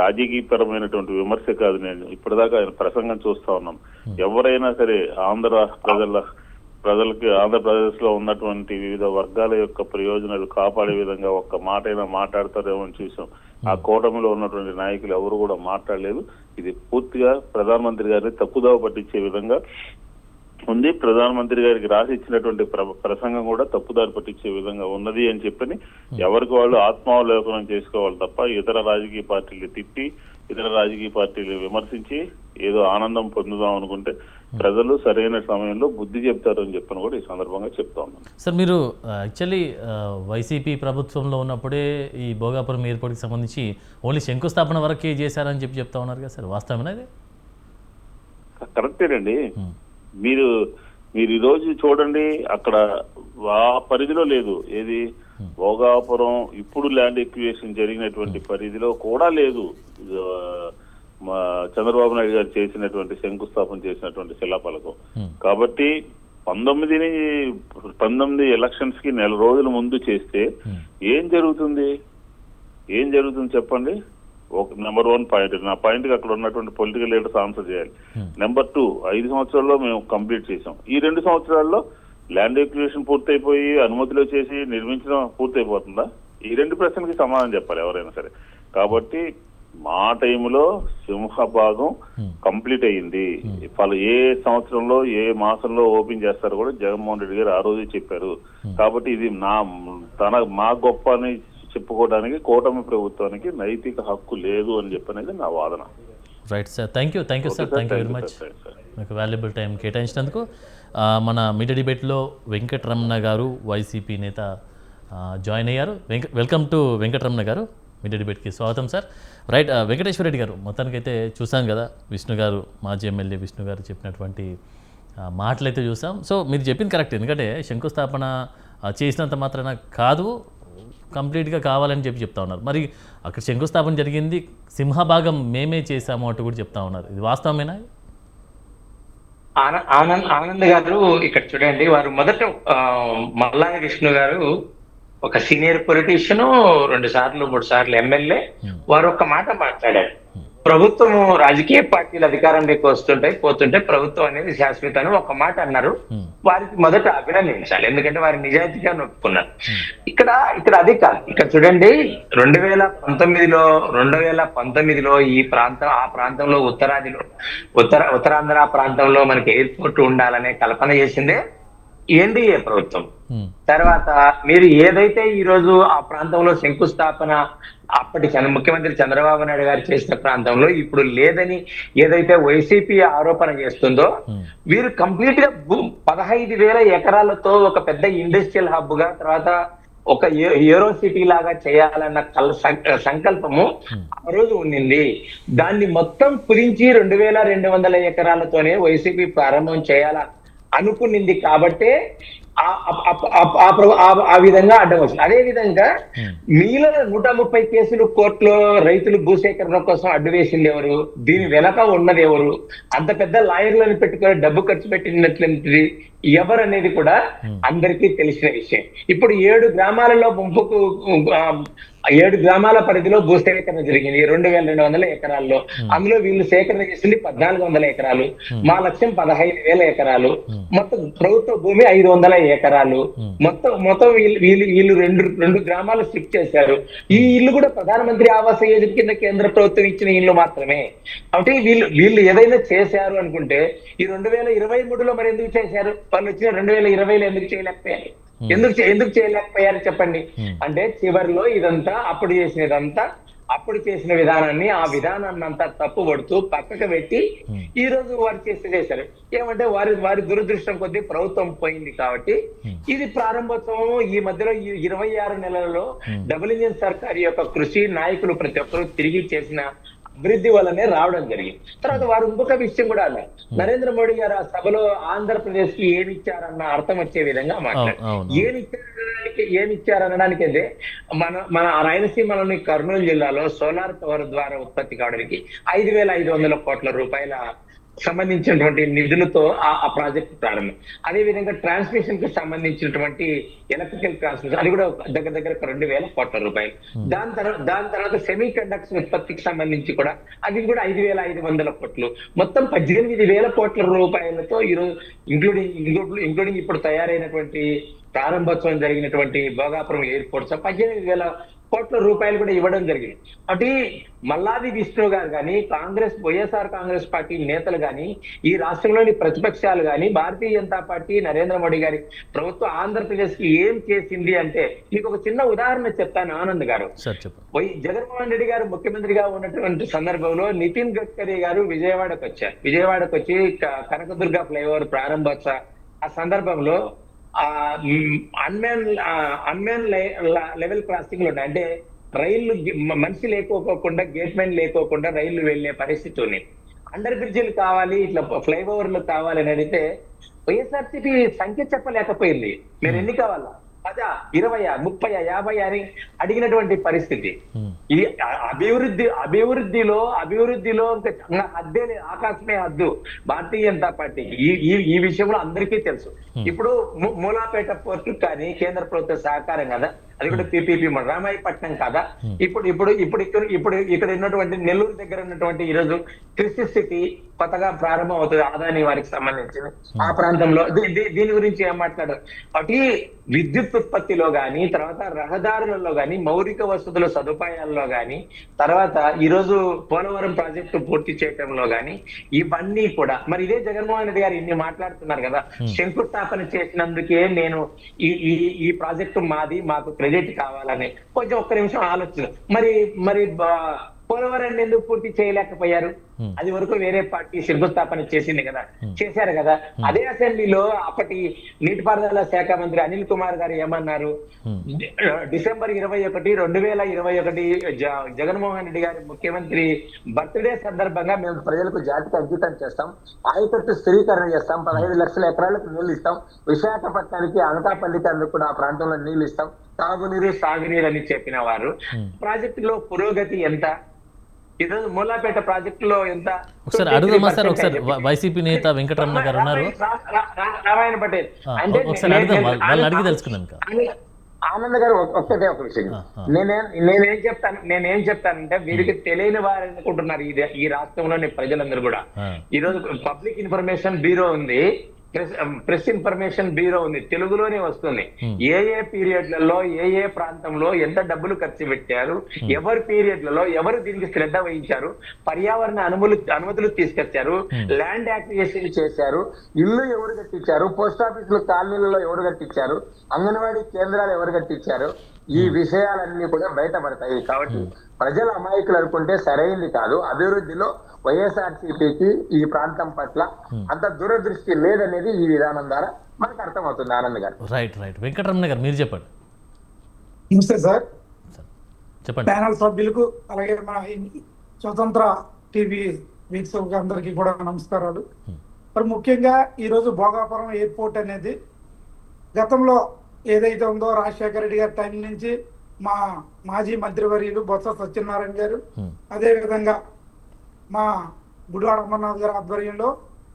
రాజకీయపరమైనటువంటి విమర్శ కాదు. నేను ఇప్పటిదాకా ఆయన ప్రసంగం చూస్తా ఉన్నాం. ఎవరైనా సరే ప్రజలకి ఆంధ్రప్రదేశ్ లో ఉన్నటువంటి వివిధ వర్గాల యొక్క ప్రయోజనాలు కాపాడే విధంగా ఒక్క మాట అయినా మాట్లాడతారేమో అని చూసాం. ఆ కూటమిలో ఉన్నటువంటి నాయకులు ఎవరు కూడా మాట్లాడలేదు. ఇది పూర్తిగా ప్రధానమంత్రి గారిని తప్పుదోవ పట్టించే విధంగా ఉంది. ప్రధానమంత్రి గారికి రాసి ఇచ్చినటువంటి ప్రసంగం కూడా తప్పుదారి పట్టించే విధంగా ఉన్నది అని చెప్పని ఎవరికి వాళ్ళు ఆత్మావలోకనం చేసుకోవాలి తప్ప ఇతర రాజకీయ పార్టీలు తిట్టి, ఇతర రాజకీయ పార్టీలు విమర్శించి ఏదో ఆనందం పొందుదాం అనుకుంటే ప్రజలు సరైన సమయంలో బుద్ధి చెప్తారు అని చెప్పని కూడా ఈ సందర్భంగా చెప్తా ఉన్నాను. సార్, మీరు యాక్చువల్లీ వైసీపీ ప్రభుత్వంలో ఉన్నప్పుడే ఈ భోగాపురం ఎయిర్పోర్ట్కి సంబంధించి ఓన్లీ శంకుస్థాపన వరకే చేశారని చెప్తా ఉన్నారు కదా సార్, వాస్తవమేనా ఇది? కరెక్టేనండి. మీరు ఈరోజు చూడండి, అక్కడ ఆ పరిధిలో లేదు. ఏది భోగాపురం ఇప్పుడు ల్యాండ్ ఎక్విజిషన్ జరిగినటువంటి పరిధిలో కూడా లేదు. మా చంద్రబాబు నాయుడు గారు చేసినటువంటి శంకుస్థాపన చేసినటువంటి శిలాఫలకం. కాబట్టి 19 ఎలక్షన్స్ కి 1 రోజుల ముందు చేస్తే ఏం జరుగుతుంది చెప్పండి. నెంబర్ 1 పాయింట్, నా పాయింట్ కి అక్కడ ఉన్నటువంటి పొలిటికల్ లీడర్స్ ఆన్సర్ చేయాలి. నెంబర్ 2, 5 సంవత్సరాల్లో మేము కంప్లీట్ చేసాం. ఈ 2 సంవత్సరాల్లో ల్యాండ్ ఎక్విజిషన్ పూర్తయిపోయి అనుమతిలో చేసి నిర్మించడం పూర్తయిపోతుందా? ఈ 2 ప్రశ్నలకి సమాధానం చెప్పాలి ఎవరైనా సరే. కాబట్టి మా టైంలో సింహభాగం కంప్లీట్ అయ్యింది. ఏ సంవత్సరంలో ఏ మాసంలో ఓపెన్ చేస్తారో కూడా జగన్మోహన్ రెడ్డి గారు ఆ రోజే చెప్పారు. కాబట్టి ఇది మా గొప్ప అని చెప్పుకోవడానికి కూటమి ప్రభుత్వానికి నైతిక హక్కు లేదు అని చెప్పనేది నా వాదన. Right sir, thank you sir, thank you very much మీకు వాల్యుబుల్ టైం కేటాయించినందుకు. మన మీడియా డిబేట్లో వెంకటరమణ గారు, వైసీపీ నేత జాయిన్ అయ్యారు. వెల్కమ్ టు వెంకటరమణ గారు, మీడియా డిబేట్కి స్వాగతం సార్. రైట్, వెంకటేశ్వర రెడ్డి గారు, మొత్తానికైతే చూసాం కదా విష్ణు గారు, మాజీ ఎమ్మెల్యే విష్ణు గారు చెప్పినటువంటి మాటలు అయితే చూసాం. సో మీరు చెప్పింది కరెక్ట్, ఎందుకంటే శంకుస్థాపన చేసినంత మాత్రాన కాదు, కంప్లీట్గా కావాలని చెప్తా ఉన్నారు. మరి అక్కడ శంకుస్థాపన జరిగింది, సింహభాగం మేమే చేసాము అంటూ కూడా చెప్తా ఉన్నారు. ఇది వాస్తవమేనా? ఆనంద్ గారు ఇక్కడ చూడండి, వారు మొదట మల్లా విష్ణు గారు ఒక సీనియర్ పొలిటీషియన్, 2 సార్లు 3 సార్లు ఎమ్మెల్యే. వారు ఒక మాట మాట్లాడారు, ప్రభుత్వం రాజకీయ పార్టీలు అధికారంలోకి వస్తుంటాయి పోతుంటే ప్రభుత్వం అనేది శాశ్వతం ఒక మాట అన్నారు. వారికి మొదట అభినందించాలి, ఎందుకంటే వారి నిజాయితీగా నొప్పుకున్నారు. ఇక్కడ అది కాదు. ఇక్కడ చూడండి, 2019లో ఈ ఆ ప్రాంతంలో ఉత్తరాంధ్ర ప్రాంతంలో మనకి ఎయిర్పోర్ట్ ఉండాలనే కల్పన చేసిందే ఎన్డీఏ ప్రభుత్వం. తర్వాత మీరు ఏదైతే ఈ రోజు ఆ ప్రాంతంలో శంకుస్థాపన అప్పటి ముఖ్యమంత్రి చంద్రబాబు నాయుడు గారు చేసిన ప్రాంతంలో ఇప్పుడు లేదని ఏదైతే వైసీపీ ఆరోపణ చేస్తుందో, వీరు కంప్లీట్ గా 15,000 ఎకరాలతో ఒక పెద్ద ఇండస్ట్రియల్ హబ్ గా, తర్వాత ఒక ఏరో సిటీ లాగా చేయాలన్న సంకల్పము ఆ రోజు ఉండింది. దాన్ని మొత్తం కుదించి 2,200 ఎకరాలతోనే వైసీపీ ప్రారంభం చేయాల అనుకునింది. కాబట్టే ఆ విధంగా అడ్డం వచ్చింది. అదే విధంగా మిగిలిన 130 కేసులు కోర్టులో రైతులు భూసేకరణ కోసం అడ్డు వేసింది ఎవరు? దీని వెనక ఉన్నది ఎవరు? అంత పెద్ద లాయర్లను పెట్టుకొని డబ్బు ఖర్చు పెట్టినట్లయితే ఎవరు అనేది కూడా అందరికీ తెలిసిన విషయం. ఇప్పుడు 7 గ్రామాలలో ముంపుకు 7 గ్రామాల పరిధిలో భూసేకరణ జరిగింది 2200 ఎకరాల్లో. అందులో వీళ్ళు సేకరణ చేసింది 1400 ఎకరాలు. మా లక్ష్యం 15,000 ఎకరాలు. మొత్తం ప్రభుత్వ భూమి 500 ఎకరాలు. మొత్తం వీళ్ళు రెండు గ్రామాలు షిఫ్ట్ చేశారు. ఈ ఇల్లు కూడా ప్రధానమంత్రి ఆవాస్ యోజన కింద కేంద్ర ప్రభుత్వం ఇచ్చిన ఇల్లు మాత్రమే. అంటే వీళ్ళు ఏదైనా చేశారు అనుకుంటే ఈ 2023లో మరి ఎందుకు చేశారు? వాళ్ళు వచ్చిన 2020లో ఎందుకు చేయలేకపోయారు? ఎందుకు చేయలేకపోయారు చెప్పండి. అంటే చివరిలో ఇదంతా అప్పుడు చేసిన విధానాన్ని, ఆ విధానాన్ని అంతా తప్పు పడుతూ పక్కకు పెట్టి ఈ రోజు వారు చేశారు. ఏమంటే వారి దురదృష్టం కొద్దీ ప్రభుత్వం పోయింది కాబట్టి ఇది ప్రారంభోత్సవం. ఈ మధ్యలో ఈ 26 నెలలలో డబుల్ ఇంజిన్ సర్కార్ యొక్క కృషి, నాయకులు ప్రతి ఒక్కరు తిరిగి చేసిన అభివృద్ధి వల్లనే రావడం జరిగింది. తర్వాత వారు ఇంకొక విషయం కూడా అన్నారు. నరేంద్ర మోడీ గారు ఆ సభలో ఆంధ్రప్రదేశ్ కి ఏమి ఇచ్చారన్న అర్థం వచ్చే విధంగా మాట్లాడారు. ఏమిచ్చారనడానికి అయితే మన రాయలసీమలోని కర్నూలు జిల్లాలో సోలార్ పవర్ ద్వారా ఉత్పత్తి కావడానికి 5,500 కోట్ల రూపాయల సంబంధించినటువంటి నిధులతో ఆ ప్రాజెక్ట్ ప్రారంభం. అదే విధంగా ట్రాన్స్మిషన్ కి సంబంధించినటువంటి ఎలక్ట్రికల్ ట్రాన్స్మిషన్ అది కూడా దగ్గర 2,000 కోట్ల రూపాయలు. దాని తర్వాత సెమీ కండక్టర్ ఉత్పత్తికి సంబంధించి కూడా అది కూడా 5,500 కోట్లు. మొత్తం 18,000 కోట్ల రూపాయలతో ఈరోజు ఇంక్లూడింగ్ ఇప్పుడు తయారైనటువంటి ప్రారంభోత్సవం జరిగినటువంటి భోగాపురం ఎయిర్పోర్ట్స్ 18,000 కోట్ల రూపాయలు కూడా ఇవ్వడం జరిగింది. అంటే మల్లాది విష్ణు గారు కానీ వైఎస్ఆర్ కాంగ్రెస్ పార్టీ నేతలు కానీ ఈ రాష్ట్రంలోని ప్రతిపక్షాలు కానీ భారతీయ జనతా పార్టీ నరేంద్ర మోడీ గారి ప్రభుత్వం ఆంధ్రప్రదేశ్ కి ఏం చేసింది అంటే మీకు ఒక చిన్న ఉదాహరణ చెప్తాను. ఆనంద్ గారు, జగన్మోహన్ రెడ్డి గారు ముఖ్యమంత్రిగా ఉన్నటువంటి సందర్భంలో నితిన్ గడ్కరీ గారు విజయవాడకు వచ్చి కనకదుర్గ ఫ్లైఓవర్ ప్రారంభోత్సవ ఆ సందర్భంలో అన్మ్యాన్ లెవెల్ క్రాసింగ్ లో ఉన్నాయి. అంటే రైళ్లు మనిషి లేకోకుండా గేట్ మ్యాన్ లేకోకుండా రైళ్లు వెళ్లే పరిస్థితి ఉంది. అండర్ బ్రిడ్జిలు కావాలి, ఇట్లా ఫ్లైఓవర్లు కావాలి అని అడిగితే వైఎస్ఆర్సీపీ సంఖ్య చెప్పలేకపోయింది. మీరు ఎన్ని కావాలా 10, 20, 30, 50 అని అడిగినటువంటి పరిస్థితి. ఇది అభివృద్ధిలో హద్దే ఆకాశమే హద్దు భారతీయ జనతా పార్టీకి. ఈ విషయంలో అందరికీ తెలుసు. ఇప్పుడు మూలాపేట పోర్టు కానీ కేంద్ర ప్రభుత్వ సహకారం కదా, అది కూడా పిపిపి రామాయపట్నం కదా. ఇప్పుడు ఇక్కడ ఉన్నటువంటి నెల్లూరు దగ్గర ఉన్నటువంటి ఈరోజు క్రిస్టి సిటీ కొత్తగా ప్రారంభం అవుతుంది అదాని వారికి సంబంధించింది. ఆ ప్రాంతంలో దీని గురించి ఏం మాట్లాడారు? అటు విద్యుత్ ఉత్పత్తిలో గాని, తర్వాత రహదారులలో గాని, మౌలిక వసతుల సదుపాయాల్లో గాని, తర్వాత ఈరోజు పోలవరం ప్రాజెక్టు పూర్తి చేయడంలో గాని, ఇవన్నీ కూడా మరి ఇదే జగన్మోహన్ రెడ్డి గారు ఇన్ని మాట్లాడుతున్నారు కదా. శంకుస్థాపన చేసినందుకే నేను ఈ ప్రాజెక్టు మాకు క్రెడిట్ కావాలని కొంచెం ఒక్క నిమిషం ఆలోచన. మరి పోలవరాన్ని ఎందుకు పూర్తి చేయలేకపోయారు? అది వరకు వేరే పార్టీ శంకుస్థాపన చేశారు కదా. అదే అసెంబ్లీలో అప్పటి నీటిపారుదల శాఖ మంత్రి అనిల్ కుమార్ గారు ఏమన్నారు? డిసెంబర్ 21, 2021 జగన్మోహన్ రెడ్డి గారి ముఖ్యమంత్రి బర్త్డే సందర్భంగా మేము ప్రజలకు జాతికి అంకితం చేస్తాం, ఆయకట్టు స్థిరీకరణ చేస్తాం, 15 లక్షల ఎకరాలకు నీళ్లు ఇస్తాం, విశాఖపట్నానికి అనకాపల్లికి అందుకు కూడా ఆ ప్రాంతంలో నీళ్లు ఇస్తాం, తాగునీరు సాగునీరు అని చెప్పిన వారు ప్రాజెక్టులో పురోగతి ఎంత? ఈరోజు మూలాపేట ప్రాజెక్టులో ఎంత? ఒకసారి అడుగుదామా సార్? ఒకసారి వైసీపీ నేత వెంకటరమణ గారు ఉన్నారు, నారాయణ పటేల్ అంటే వాళ్ళని అడిగి తెలుసుకున్నాం. ఆనంద్ గారు ఒక్కటే ఒక విషయం నేనేం చెప్తానంటే వీరికి తెలియని వారు అనుకుంటున్నారు ఈ రాష్ట్రంలోని ప్రజలందరూ కూడా. ఈరోజు పబ్లిక్ ఇన్ఫర్మేషన్ బ్యూరో ఉంది, ప్రెస్ ఇన్ఫర్మేషన్ బ్యూరో ఉంది, తెలుగులోనే వస్తుంది. ఏ పీరియడ్లలో ఏ ప్రాంతంలో ఎంత డబ్బులు ఖర్చు పెట్టారు, ఎవరి పీరియడ్లలో ఎవరు దీనికి శ్రద్ధ వహించారు, పర్యావరణ అనుమతులు తీసుకొచ్చారు, ల్యాండ్ యాక్విజిషన్ చేశారు, ఇల్లు ఎవరు కట్టించారు, పోస్ట్ ఆఫీసులు కాలనీలలో ఎవరు కట్టించారు, అంగన్వాడీ కేంద్రాలు ఎవరు కట్టించారు, ఈ విషయాలన్నీ కూడా బయటపడతాయి. కాబట్టి ప్రజల అమాయకులు అనుకుంటే సరైంది కాదు. అభివృద్ధిలో వైఎస్ఆర్సీపీకి ఈ ప్రాంతం పట్ల అంత దూరదృష్టి లేదనేది ఈ విధానం ద్వారా మనకు అర్థమవుతుంది. ఆనంద్ గారు. రైట్. వెంకటరమణ గారు మీరు చెప్పండి. నమస్తే సార్, చెప్పండి. ప్యానల్ సభ్యులకు అలాగే మన స్వతంత్ర టీవీ వీక్షకులకు అందరికీ కూడా నమస్కారాలు. మరి ముఖ్యంగా ఈరోజు భోగాపురం ఎయిర్పోర్ట్ అనేది గతంలో ఏదైతే ఉందో రాజశేఖర రెడ్డి గారి టైం నుంచి మా మాజీ మంత్రివర్యులు బొత్స సత్యనారాయణ గారు, అదేవిధంగా మా గుడివాడ అమర్నాథ్ గారి ఆధ్వర్యంలో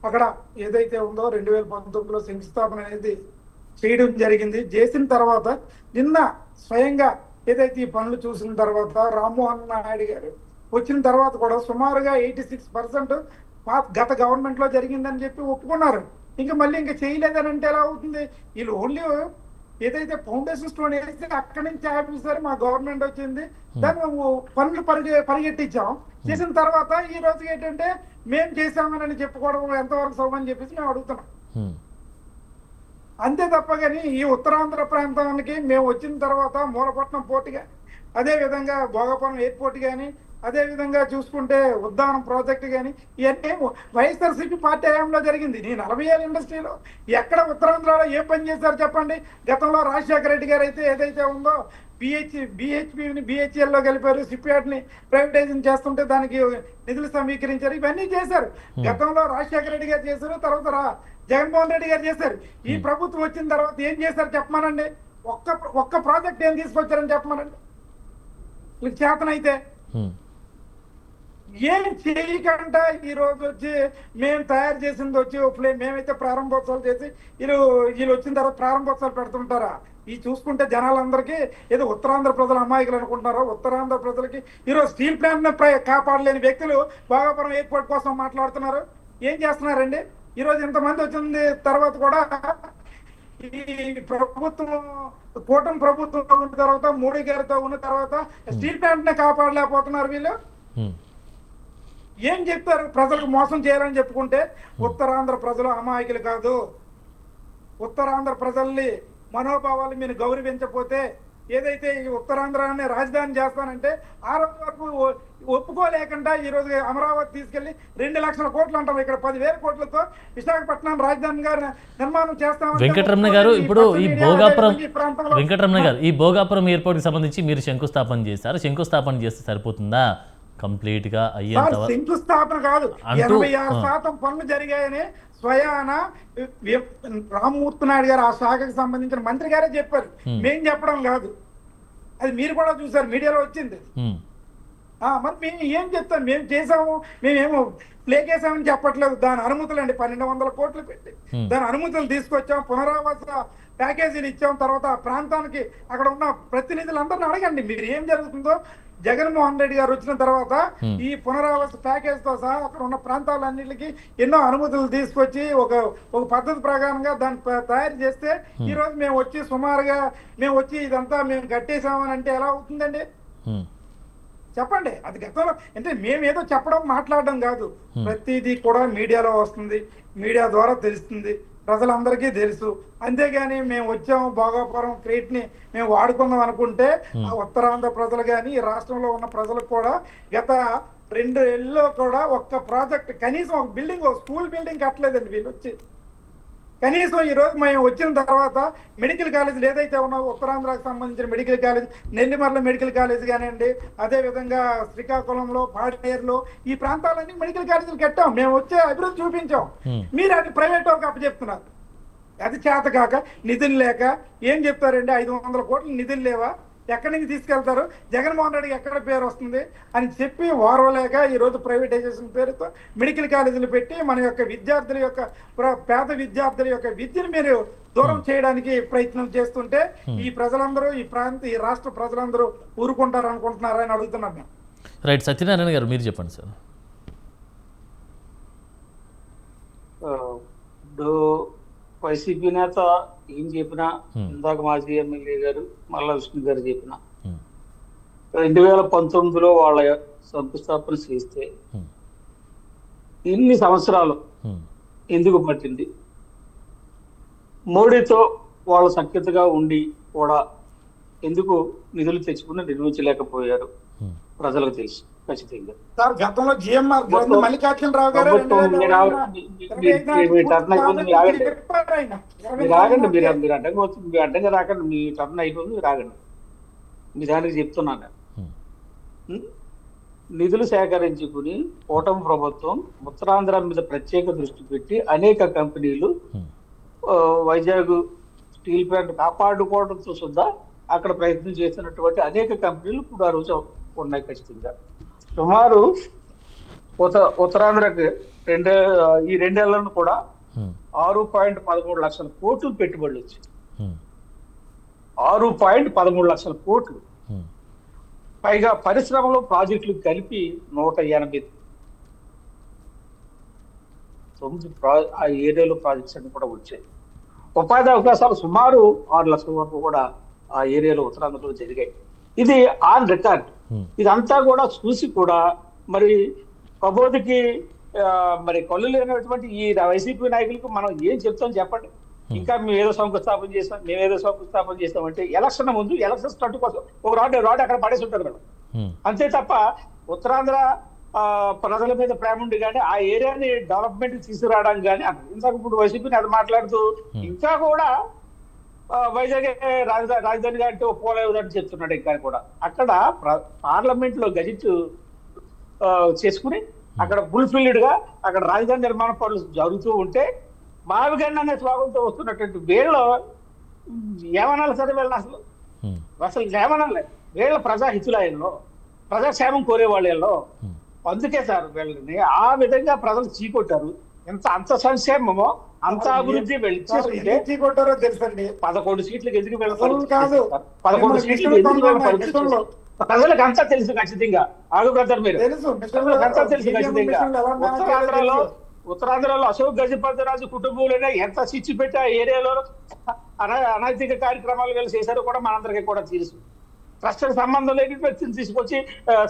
అక్కడ ఏదైతే ఉందో 2019లో శంకుస్థాపన అనేది చేయడం జరిగింది. చేసిన తర్వాత నిన్న స్వయంగా ఏదైతే ఈ పనులు చూసిన తర్వాత రామ్మోహన్ నాయుడు గారు వచ్చిన తర్వాత కూడా సుమారుగా 86% గత గవర్నమెంట్ లో జరిగిందని చెప్పి ఒప్పుకున్నారు. ఇంకా మళ్ళీ ఇంకా చేయలేదని అంటే ఎలా అవుతుంది? వీళ్ళు ఓన్లీ ఏదైతే ఫౌండేషన్ స్టోన్ వేస్తే అక్కడి నుంచి ఆఫీసర్ మా గవర్నమెంట్ వచ్చింది, దాన్ని మేము పనులు పరిగెట్టించాం. చేసిన తర్వాత ఈ రోజు ఏంటంటే మేము చేసామని చెప్పుకోవడం ఎంతవరకు సౌమని చెప్పేసి మేము అడుగుతున్నాం. అంతే తప్ప కానీ ఈ ఉత్తరాంధ్ర ప్రాంతానికి మేము వచ్చిన తర్వాత మూలపట్నం పోర్టు కానీ, అదే విధంగా భోగాపురం ఎయిర్పోర్ట్ కానీ, అదే విధంగా చూసుకుంటే ఉద్దానం ప్రాజెక్టు కానీ ఇవన్నీ వైఎస్ఆర్సీపీ పార్టీ హయాంలో జరిగింది. ఈ 40 ఏళ్ళ ఇండస్ట్రీలో ఎక్కడ ఉత్తరాంధ్రలో ఏ పని చేశారు చెప్పండి? గతంలో రాజశేఖర రెడ్డి గారు అయితే ఏదైతే ఉందో బిహెచ్పిని బిహెచ్ఎల్లో కలిపారు, సిప్యాడ్ని ప్రైవేటైజేషన్ చేస్తుంటే దానికి నిధులు సమీకరించారు, ఇవన్నీ చేశారు. గతంలో రాజశేఖర రెడ్డి గారు చేశారు, తర్వాత జగన్మోహన్ రెడ్డి గారు చేశారు. ఈ ప్రభుత్వం వచ్చిన తర్వాత ఏం చేశారు చెప్పమానండి? ఒక్క ప్రాజెక్ట్ ఏం తీసుకొచ్చారని చెప్పమానండి మీకు చేతనైతే. ఏం చేయకుండా ఈ రోజు వచ్చి మేము తయారు చేసింది వచ్చి మేమైతే ప్రారంభోత్సవాలు చేసి వీళ్ళు వచ్చిన తర్వాత ప్రారంభోత్సవాలు పెడుతుంటారా? ఈ చూసుకుంటే జనాలందరికీ ఏదో ఉత్తరాంధ్ర ప్రజలు అమాయకులు అనుకుంటున్నారో. ఉత్తరాంధ్ర ప్రజలకి ఈరోజు స్టీల్ ప్లాంట్ కాపాడలేని వ్యక్తులు భోగాపురం ఎయిర్పోర్ట్ కోసం మాట్లాడుతున్నారు. ఏం చేస్తున్నారండి? ఈరోజు ఇంతమంది వచ్చిన తర్వాత కూడా ఈ ప్రభుత్వం కూటమి ప్రభుత్వం ఉన్న తర్వాత మోడీ గారితో ఉన్న తర్వాత స్టీల్ ప్లాంట్ నే కాపాడలేకపోతున్నారు వీళ్ళు. ఏం చెప్తారు? ప్రజలకు మోసం చేయాలని చెప్పుకుంటే ఉత్తరాంధ్ర ప్రజలు అమాయకులు కాదు. ఉత్తరాంధ్ర ప్రజల్ని మనోభావాలు మీరు గౌరవించకపోతే ఏదైతే ఈ ఉత్తరాంధ్రాన్ని రాజధాని చేస్తానంటే ఆ రోజు వరకు ఒప్పుకోలేకుండా ఈ రోజు అమరావతి తీసుకెళ్లి 2 లక్షల కోట్లు అంటాం, ఇక్కడ 10,000 కోట్లతో విశాఖపట్నం రాజధానిగా నిర్మాణం చేస్తాం. వెంకటరమణ గారు, ఇప్పుడు ఈ భోగాపురం వెంకటరమణ గారు ఈ భోగాపురం ఎయిర్పోర్ట్ కి సంబంధించి మీరు శంకుస్థాపన చేశారు. శంకుస్థాపన చేస్తే సరిపోతుందా? కంప్లీట్ గా అయ్యేంత శంకుస్థాపన కాదు, 86% పనులు జరిగాయని స్వయాన రామ్మూర్తి నాయుడు గారు ఆ శాఖకు సంబంధించిన మంత్రి గారే చెప్పారు. మేం చెప్పడం కాదు, అది మీరు కూడా చూసారు, మీడియాలో వచ్చింది. మరి మేము ఏం చెప్తాం? మేము చేసాము, మేమేమో ప్లేకేసామని చెప్పట్లేదు. దాని అనుమతులు అండి 1200 కోట్లు పెట్టి దాని అనుమతులు తీసుకొచ్చాం, పునరావాస ప్యాకేజీలు ఇచ్చాం. తర్వాత ప్రాంతానికి అక్కడ ఉన్న ప్రతినిధులందరినీ అడగండి మీరు ఏం జరుగుతుందో. జగన్మోహన్ రెడ్డి గారు వచ్చిన తర్వాత ఈ పునరావాస ప్యాకేజ్ తో సహా అక్కడ ఉన్న ప్రాంతాలన్నింటికి ఎన్నో అనుమతులు తీసుకొచ్చి ఒక పద్ధతి ప్రకారంగా దాన్ని తయారు చేస్తే ఈ రోజు మేము వచ్చి సుమారుగా ఇదంతా మేము కట్టేసామని అంటే ఎలా అవుతుందండి? చెప్పండి. అది గతంలో అంటే మేమేదో చెప్పడం మాట్లాడడం కాదు, ప్రతిదీ కూడా మీడియాలో వస్తుంది, మీడియా ద్వారా తెలుస్తుంది, ప్రజలందరికీ తెలుసు. అంతేగాని మేము వచ్చాము భోగాపురం క్రెడిట్ ని మేము వాడుకుందాం అనుకుంటే ఆ ఉత్తరాంధ్ర ప్రజలు కానీ ఈ రాష్ట్రంలో ఉన్న ప్రజలకు కూడా గత 2 ఏళ్ళలో కూడా ఒక్క ప్రాజెక్ట్ కనీసం ఒక బిల్డింగ్, ఒక స్కూల్ బిల్డింగ్ కట్టలేదండి వీళ్ళు వచ్చి. కనీసం ఈ రోజు మేము వచ్చిన తర్వాత మెడికల్ కాలేజీలు ఏదైతే ఉన్నాయో ఉత్తరాంధ్రకు సంబంధించిన medical college, Nellimarla medical college కానివ్వండి, అదే విధంగా శ్రీకాకుళంలో, పాడేరులో ఈ ప్రాంతాలన్నీ మెడికల్ కాలేజీలు కట్టాం. మేము వచ్చే అభివృద్ధి చూపించాం. మీరు అది ప్రైవేట్ వాళ్ళకి అప్పచెప్తున్నారు. అది చేత కాక నిధులు లేక ఏం చెప్తారండి? 500 కోట్లు నిధులు లేవా? ఎక్కడి నుంచి తీసుకెళ్తారు? జగన్మోహన్ రెడ్డికి ఎక్కడ పేరు వస్తుంది అని చెప్పి ఓర్వలేక ఈ రోజు ప్రైవేటైజేషన్ పేరుతో మెడికల్ కాలేజీలు పెట్టి మన యొక్క విద్యార్థుల యొక్క పేద విద్యార్థుల యొక్క విద్యను మీరు దూరం చేయడానికి ప్రయత్నం చేస్తుంటే ఈ ప్రజలందరూ ఈ రాష్ట్ర ప్రజలందరూ ఊరుకుంటారు అనుకుంటున్నారా అని అడుగుతున్నాం మేము. రైట్, సత్యనారాయణ గారు మీరు చెప్పండి సార్. ఇప్పుడు వైసీపీ నేత ఏం చెప్పినా, ఇందాక మాజీ ఎమ్మెల్యే గారు మల్లా విష్ణు గారు చెప్పిన 2019లో వాళ్ళ శంకుస్థాపన చేస్తే ఇన్ని సంవత్సరాలు ఎందుకు పట్టింది? మోడీతో వాళ్ళ సఖ్యతగా ఉండి కూడా ఎందుకు నిధులు తెచ్చుకుని నిర్మించలేకపోయారు ప్రజలకు తెలుసు ఖచ్చితంగా. సార్ గతంలో జిఎంఆర్ మల్లికార్జునరావు గారు మీరు అడ్డంగా రాకండి, మీ టర్న్ అయిపోయింది, మీరు ఆగండి. మీ దానికి చెప్తున్నాను. నిధులు సేకరించుకుని కూటమి ప్రభుత్వం ఉత్తరాంధ్ర మీద ప్రత్యేక దృష్టి పెట్టి అనేక కంపెనీలు వైజాగ్ స్టీల్ ప్లాంట్ కాపాడుకోవడంతో సుద్ధా అక్కడ ప్రయత్నం చేసినటువంటి అనేక కంపెనీలు ఇప్పుడు ఆ రోజు ఉన్నాయి ఖచ్చితంగా. సుమారు ఉత్తరాంధ్రకి ఈ 2 ఏళ్లను కూడా 6.13 లక్షల కోట్లు పెట్టుబడులు వచ్చాయి. 6.13 లక్షల కోట్లు. పైగా పరిశ్రమలో ప్రాజెక్టులు కలిపి 189 ఆ ఏరియాలో ప్రాజెక్ట్స్ అన్ని కూడా వచ్చాయి. ఉపాధి అవకాశాలు సుమారు 6 లక్షల వరకు కూడా ఆ ఏరియాలో ఉత్తరాంధ్రలో జరిగాయి. ఇది ఆన్ రికార్డ్. ఇదంతా కూడా చూసి కూడా మరి కబోదికి మరి కళ్ళు లేనటువంటి ఈ వైసీపీ నాయకులకు మనం ఏం చెప్తాం చెప్పండి. ఇంకా మేమేదో శంకుస్థాపన చేస్తామంటే ఎలక్షన్ ముందు ఎలక్షన్ స్టంట్ కోసం ఒక రాడ్ అక్కడ పడేసి ఉంటారు మేడం. అంతే తప్ప ఉత్తరాంధ్ర ప్రజల మీద ప్రేమ ఉండి కానీ ఆ ఏరియాని డెవలప్మెంట్ తీసుకురావడానికి కానీ ఇంతకు ఇప్పుడు వైసీపీని అది మాట్లాడుతూ ఇంకా కూడా వైజాగ్ రాజధానిగా అంటే ఒప్పుకోలేదని చెప్తున్నాడు. ఇంకా కూడా అక్కడ పార్లమెంట్ లో గజెట్ చేసుకుని అక్కడ ఫుల్ఫిల్డ్ గా అక్కడ రాజధాని నిర్మాణ పనులు జరుగుతూ ఉంటే మావిగండి అనే స్వాగంతో వస్తున్నటువంటి వీళ్ళు ఏమనాలి సరే వీళ్ళని అసలు ఏమనాలి. వీళ్ళ ప్రజాహితులయంలో ప్రజాక్షేమం కోరే వాళ్ళలో అందుకే సార్ వీళ్ళని ఆ విధంగా ప్రజలు చీకొట్టారు. అంత సంక్షేమమో అంత అభివృద్ధి చీకొట్టారో తెలుసండి. 11 సీట్లకు ఎందుకు వెళ్తారు? 11 సీట్లకు ఎందుకు ప్రజలకు అంతా తెలుసు ఖచ్చితంగా. ఆగు బ్రదర్, మీరు ప్రజలకు అంతా తెలుసు ఖచ్చితంగా. ఉత్తరాంధ్రలో అశోక్ గజపతిరాజు కుటుంబంలోనే ఎంత స్విచ్ పెట్టి ఆ ఏరియాలో అనైతిక కార్యక్రమాలు వీళ్ళు చేశారో కూడా మనందరికీ కూడా తెలుసు. ట్రస్ట్కి సంబంధం లేని వ్యక్తిని తీసుకొచ్చి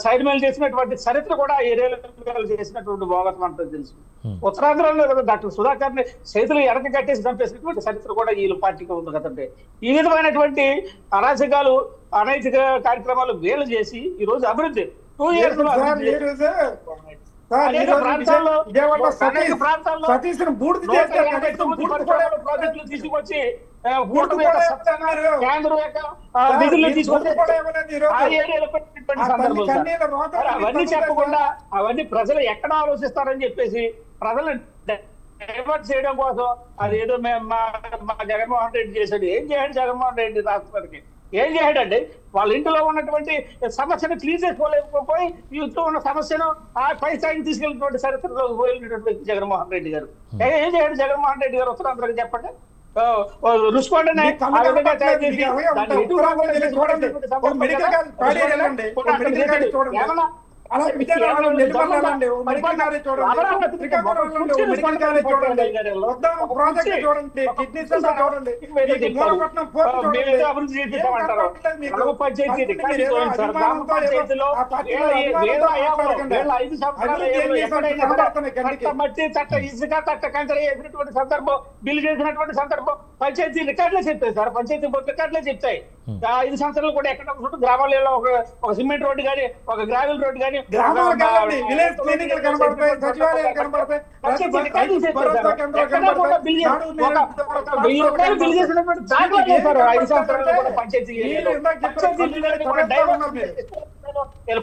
సైడ్ మెయిల్ చేసినటువంటి చరిత్ర కూడా ఆ ఏరియాలో చేసినటువంటి భోగతం అంతా తెలుసు. ఉత్తరాంధ్రలో డాక్టర్ సుధాకర్ ని చేతులు ఎడక కట్టేసి చంపేసినటువంటి చరిత్ర కూడా వీళ్ళ పార్టీకి ఉంది కదండి. ఈ విధమైనటువంటి అరాచకాలు అనైతిక కార్యక్రమాలు వీళ్ళు చేసి ఈ రోజు అభివృద్ధి 2 years లో ప్రాజెక్టులు తీసుకొచ్చి అవన్నీ చెప్పకుండా అవన్నీ ప్రజలు ఎక్కడ ఆలోచిస్తారని చెప్పేసి ప్రజలు డైవర్ట్ చేయడం కోసం అది ఏదో మా జగన్మోహన్ రెడ్డి చేశాడు. ఏం చేయండి జగన్మోహన్ రెడ్డి రాష్ట్రానికి? ఏం చేయడండి? వాళ్ళ ఇంట్లో ఉన్నటువంటి సమస్యను క్లీన్ చేసుకోలేకపోయి ఇంట్లో ఉన్న సమస్యను ఆ పై స్థాయికి తీసుకెళ్ళినటువంటి చరిత్రలో పోయినటువంటి వ్యక్తి జగన్మోహన్ రెడ్డి గారు. ఏం చేయడు జగన్మోహన్ రెడ్డి గారు ఉత్తరాంధ్రకి చెప్పండి. రుసుకోండి ఇసుక తట్ట కంకర వేసినటువంటి సందర్భం, బిల్లు చేసినటువంటి సందర్భం పంచాయతీ రికార్డులే చెప్తాయి సార్. పంచాయతీ బోర్డు రికార్డులే చెప్తాయి. 5 సంవత్సరాలు కూడా ఎక్కడ గ్రామాలలో ఒక సిమెంట్ రోడ్డు కానీ ఒక గ్రావెల్ రోడ్డు కానీ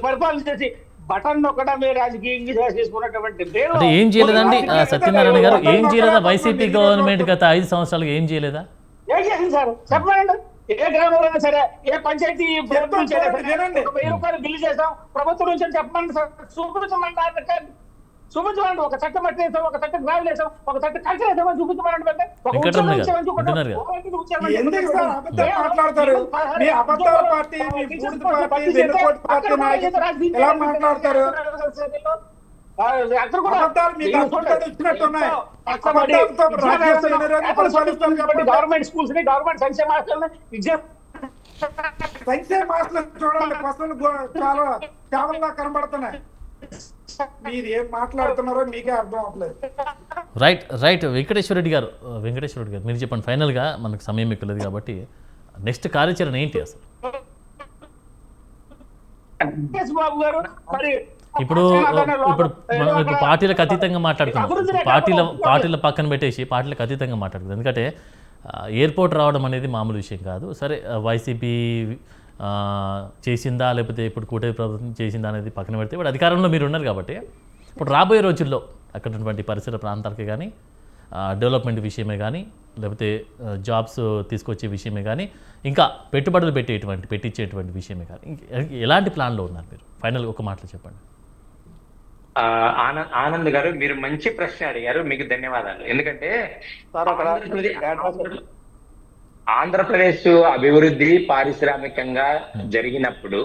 పరిపాలన చేసి బటన్ నొక్కడా మీరు రాజకీయంగా చేసుకున్నటువంటి అంటే ఏం చేయలేదండి సత్యనారాయణ గారు? ఏం చేయలేదా వైసీపీ గవర్నమెంట్ గత 5 సంవత్సరాలుగా ఏం చేయలేదా? ఏం చేసింది సార్ చెప్పండి. ఏ గ్రామంలో సరే ఏ పంచాయతీ 1000 రూపాయలు బిల్లు చేస్తాం ప్రభుత్వం నుంచి చెప్పండి సార్. చూపించమండి. ఒక చట్టం మట్టి వేసాం, ఒక చట్టం గ్రావెల్ వేసాం, ఒక చట్టం కల్చర్ వేసామని చూపించమనండి. గవర్నమెంట్ స్కూల్స్ ని గవర్నమెంట్ సంక్షేమ హాస్టల్ చూడండి, పసలు చాలా కేవలంగా కనబడుతున్నాయి. మీరు ఏం మాట్లాడుతున్నారో మీకే అర్థం అవ్వట్లేదు. రైట్ వెంకటేశ్వర రెడ్డి గారు మీరు చెప్పండి. ఫైనల్గా మనకు సమయం ఎక్కువలేదు కాబట్టి నెక్స్ట్ కార్యాచరణ ఏంటి అసలు? ఇప్పుడు పార్టీలకు అతీతంగా మాట్లాడుతున్నాం. పార్టీల పక్కన పెట్టేసి పార్టీలకు అతీతంగా మాట్లాడుతుంది. ఎందుకంటే ఎయిర్పోర్ట్ రావడం అనేది మామూలు విషయం కాదు. సరే వైసీపీ చేసిందా లేకపోతే ఇప్పుడు కూటమి ప్రభుత్వం చేసిందా అనేది పక్కన పెడితే ఇప్పుడు అధికారంలో మీరు ఉన్నారు కాబట్టి ఇప్పుడు రాబోయే రోజుల్లో అక్కడ ఉన్నటువంటి పరిసర ప్రాంతాలకి కానీ డెవలప్మెంట్ విషయమే కానీ లేకపోతే జాబ్స్ తీసుకొచ్చే విషయమే కానీ ఇంకా పెట్టుబడులు పెట్టించేటువంటి విషయమే కానీ ఎలాంటి ప్లాన్లో ఉన్నారు మీరు? ఫైనల్ ఒక మాటలో చెప్పండి. ఆనంద్ గారు, మీరు మంచి ప్రశ్న అడిగారు, మీకు ధన్యవాదాలు. ఎందుకంటే ఆంధ్రప్రదేశ్ అభివృద్ధి పారిశ్రామికంగా జరిగినప్పుడు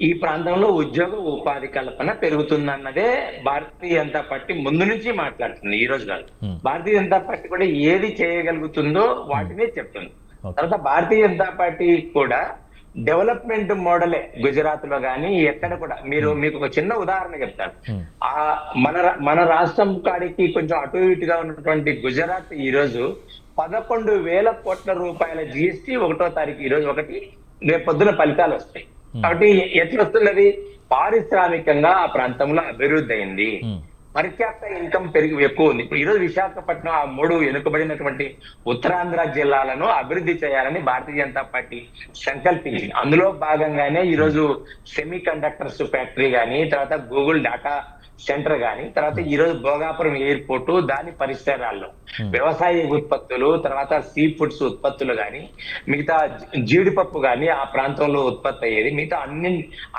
ఈ ప్రాంతంలో ఉద్యోగ ఉపాధి కల్పన పెరుగుతుందన్నదే భారతీయ జనతా పార్టీ ముందు నుంచి మాట్లాడుతుంది. ఈ రోజు కాదు, భారతీయ జనతా పార్టీ కూడా ఏది చేయగలుగుతుందో వాటినే చెప్తుంది. తర్వాత భారతీయ జనతా పార్టీ కూడా డెవలప్మెంట్ మోడలే గుజరాత్ లో కానీ ఎక్కడ కూడా మీకు ఒక చిన్న ఉదాహరణ చెప్తాను. మన రాష్ట్రం కాడికి కొంచెం అటు ఇటుగా ఉన్నటువంటి గుజరాత్ ఈ రోజు 11,000 కోట్ల రూపాయల GST 1వ తారీఖు, ఈ రోజు 1, రేపు పొద్దున ఫలితాలు వస్తాయి. కాబట్టి ఎట్లా వస్తున్నది? పారిశ్రామికంగా ఆ ప్రాంతంలో అభివృద్ధి అయింది, పర్ క్యాపిటల్ ఇన్కమ్ ఎక్కువ ఉంది. ఇప్పుడు ఈరోజు విశాఖపట్నం ఆ 3 వెనుకబడినటువంటి ఉత్తరాంధ్ర జిల్లాలను అభివృద్ధి చేయాలని భారతీయ జనతా పార్టీ సంకల్పించింది. అందులో భాగంగానే ఈరోజు సెమీ కండక్టర్స్ ఫ్యాక్టరీ కానీ, తర్వాత గూగుల్ డేటా సెంటర్ కానీ, తర్వాత ఈ రోజు భోగాపురం ఎయిర్పోర్ట్, దాని పరిసరాల్లో వ్యవసాయ ఉత్పత్తులు, తర్వాత సీ ఫుడ్స్ ఉత్పత్తులు కానీ, మిగతా జీడిపప్పు కానీ ఆ ప్రాంతంలో ఉత్పత్తి అయ్యేది, మిగతా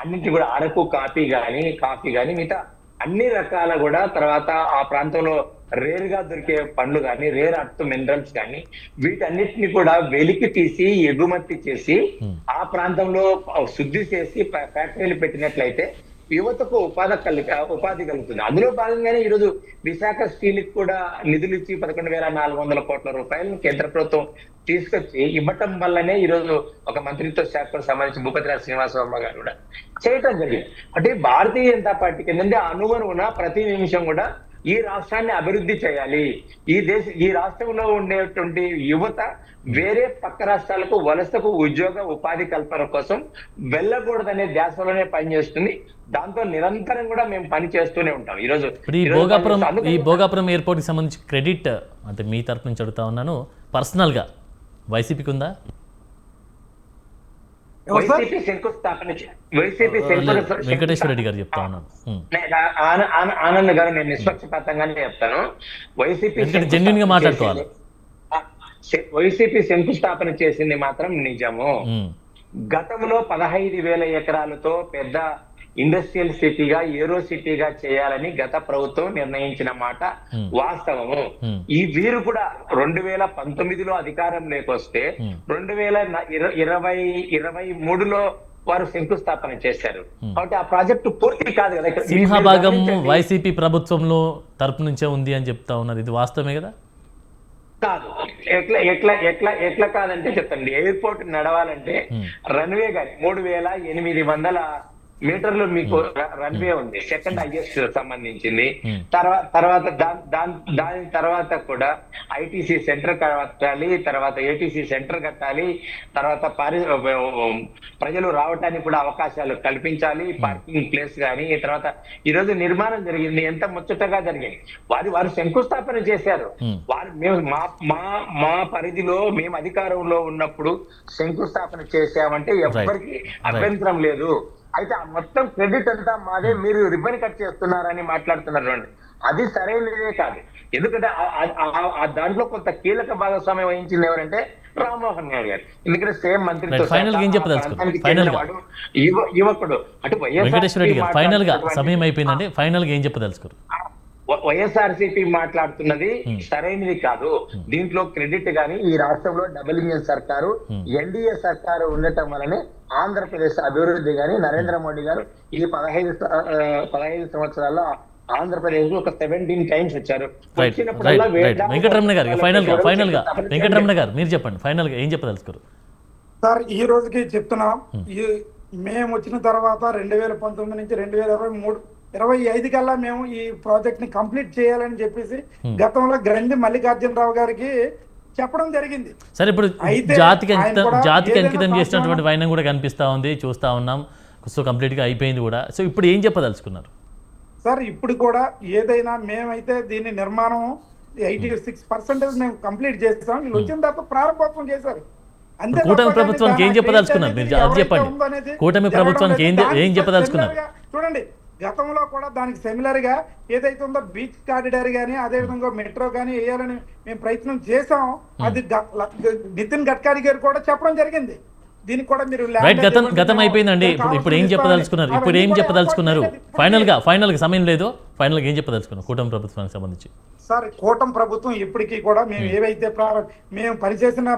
అన్నింటి కూడా అరకు కాఫీ కానీ మిగతా అన్ని రకాల కూడా, తర్వాత ఆ ప్రాంతంలో రేర్ గా దొరికే పండ్లు కానీ, రేర్ అర్త్ మినరల్స్ కానీ, వీటన్నిటిని కూడా వెలికి తీసి ఎగుమతి చేసి ఆ ప్రాంతంలో శుద్ధి చేసి ఫ్యాక్టరీలు పెట్టినట్లయితే యువతకు ఉపాధి కలుగుతుంది. అందులో భాగంగానే ఈరోజు విశాఖ స్టీల్ కి కూడా నిధులు ఇచ్చి 11,400 కోట్ల రూపాయలను కేంద్ర ప్రభుత్వం తీసుకొచ్చి ఇవ్వటం వల్లనే ఈరోజు ఒక మంత్రిత్వ శాఖకు సంబంధించి భూపతిరాజు శ్రీనివాసవర్మ గారు కూడా చేయటం జరిగింది. అంటే భారతీయ జనతా పార్టీకి ఏంటంటే అనుగుణంగా ప్రతి నిమిషం కూడా ఈ రాష్ట్రాన్ని అభివృద్ధి చేయాలి, ఈ రాష్ట్రంలో ఉండేటువంటి యువత వేరే పక్క రాష్ట్రాలకు వలసకు ఉద్యోగ ఉపాధి కల్పన కోసం వెళ్ళకూడదనే ధ్యాసలోనే పనిచేస్తుంది. దాంతో నిరంతరం కూడా మేము పని చేస్తూనే ఉంటాం. ఈరోజు ఈ భోగాపురం ఎయిర్పోర్ట్ కి సంబంధించి క్రెడిట్ అంటే మీ తరపు నుంచి అడుగుతా ఉన్నాను, పర్సనల్ గా వైసీపీకి ఉందా? వెంకటేశ్వర రెడ్డి గారు చెప్తా ఉన్నాను. ఆనంద్ గారు, నేను నిష్పక్షపాతంగానే చెప్తాను. జెన్యున్ గా మాట్లాడుకోవాలి. వైసీపీ శంకుస్థాపన చేసింది మాత్రం నిజము. గతంలో 15,000 ఎకరాలతో పెద్ద ఇండస్ట్రియల్ సిటీగా, ఏరో సిటీగా చేయాలని గత ప్రభుత్వం నిర్ణయించిన మాట వాస్తవము. ఈ వీరు కూడా 2019లో అధికారం లేకొస్తే 2023లో వారు శంకుస్థాపన చేశారు. కాబట్టి ఆ ప్రాజెక్టు పూర్తి కాదు కదా. సింహభాగం వైసీపీ ప్రభుత్వంలో తరపు నుంచే ఉంది అని చెప్తా ఉన్నారు, ఇది వాస్తవమే కదా? కాదు, ఎట్లా కాదంటే చెప్తాండి. ఎయిర్పోర్ట్ నడవాలంటే రన్వే గాని 3,800 మీటర్లు మీకు రన్వే ఉంది, సెకండ్ హైయెస్ట్ సంబంధించింది. తర్వాత దాని తర్వాత కూడా ఐటీసీ సెంటర్ కట్టాలి, తర్వాత ఏటీసీ సెంటర్ కట్టాలి, తర్వాత ప్రజలు రావటానికి కూడా అవకాశాలు కల్పించాలి, పార్కింగ్ ప్లేస్ కానీ. తర్వాత ఈరోజు నిర్మాణం జరిగింది, ఎంత ముచ్చటగా జరిగింది. వారు శంకుస్థాపన చేశారు. మేము మా పరిధిలో మేము అధికారంలో ఉన్నప్పుడు శంకుస్థాపన చేశామంటే ఎవరికి అభ్యంతరం లేదు. అయితే ఆ మొత్తం క్రెడిట్ అంతా మాదే, మీరు రిబ్బన్ కట్ చేస్తున్నారని మాట్లాడుతున్నారు. అది సరైనదే కాదు. ఎందుకంటే దాంట్లో కొంత కీలక భాగస్వామ్యం వహించింది ఎవరంటే రామ్మోహన్ నాయుడు గారు. ఎందుకంటే సేమ్ మంత్రిత్వ యువకుడు అటు ఫైనల్ గా సమయం అయిపోయిందండి. ఫైనల్ గా ఏం చెప్పదలుచుకోరు? వైఎస్ఆర్సీపీ మాట్లాడుతున్నది సరైనది కాదు. దీంట్లో క్రెడిట్ గాని ఈ రాష్ట్రంలో డబుల్ ఇంజిన్ సర్కారు, ఎన్డీఏ సర్కారు ఉండటం వల్లనే ఆంధ్రప్రదేశ్ అభివృద్ధి గాని నరేంద్ర మోడీ గారు ఈ 15 సంవత్సరాల్లో ఆంధ్రప్రదేశ్ ఒక 17 టైమ్స్ వచ్చారు. వెంకటరమణ గారు వెంకటరమణ గారు మీరు చెప్పండి, ఫైనల్ గా ఏం చెప్పదలుచుకోరు? సార్, ఈ రోజుకి చెప్తున్నాం, మేము వచ్చిన తర్వాత 2019 నుంచి 2023-25 కల్లా మేము ఈ ప్రాజెక్ట్ ని కంప్లీట్ చేయాలని చెప్పేసి గతంలో గ్రంథి మల్లికార్జునరావు గారికి చెప్పడం జరిగింది. సరే, ఇప్పుడు జాతికి అంకితం చేసినటువంటి వైనం కూడా కనిపిస్తా ఉంది, చూస్తా ఉన్నాం. సో కంప్లీట్ గా అయిపోయింది కూడా. సో ఇప్పుడు ఏం చెప్పదలుచుకున్నారు సార్? ఇప్పుడు కూడా ఏదైనా మేమైతే దీన్ని నిర్మాణం 86% మేము కంప్లీట్ చేస్తాం. వీళ్ళు వచ్చిన తర్వాత ప్రారంభోత్సవం చేశారు. కూటమి ప్రభుత్వానికి ఏం చెప్పదలుచుకున్నారు మీరు? అది చెప్పండి. కూటమి ప్రభుత్వానికి ఏం చెప్పదలుచుకున్నారు? చూడండి, గతంలో కూడా దానికి సిమిలర్ గా ఏదైతే ఉందో బీచ్ కారిడార్ కానీ అదే విధంగా మెట్రో కానీ వేయాలని మేము ప్రయత్నం చేసాం. అది నితిన్ గడ్కరీ గారు కూడా చెప్పడం జరిగింది. దీనికి కూడా మీరు రైట్, గతం అయిపోయిందండి. ఇప్పుడు ఏం చెప్పదలుచుకున్నారు? ఇప్పుడు ఏం చెప్పదలుచుకున్నారు? ఫైనల్ గా సమయం లేదు. ఫైనల్ గా ఏం చెప్పదలుచుకున్నారు కూటమి ప్రభుత్వానికి సంబంధించి? సార్, కూటమి ప్రభుత్వం ఇప్పటికీ కూడా మేము ఏవైతే మేము పనిచేసిన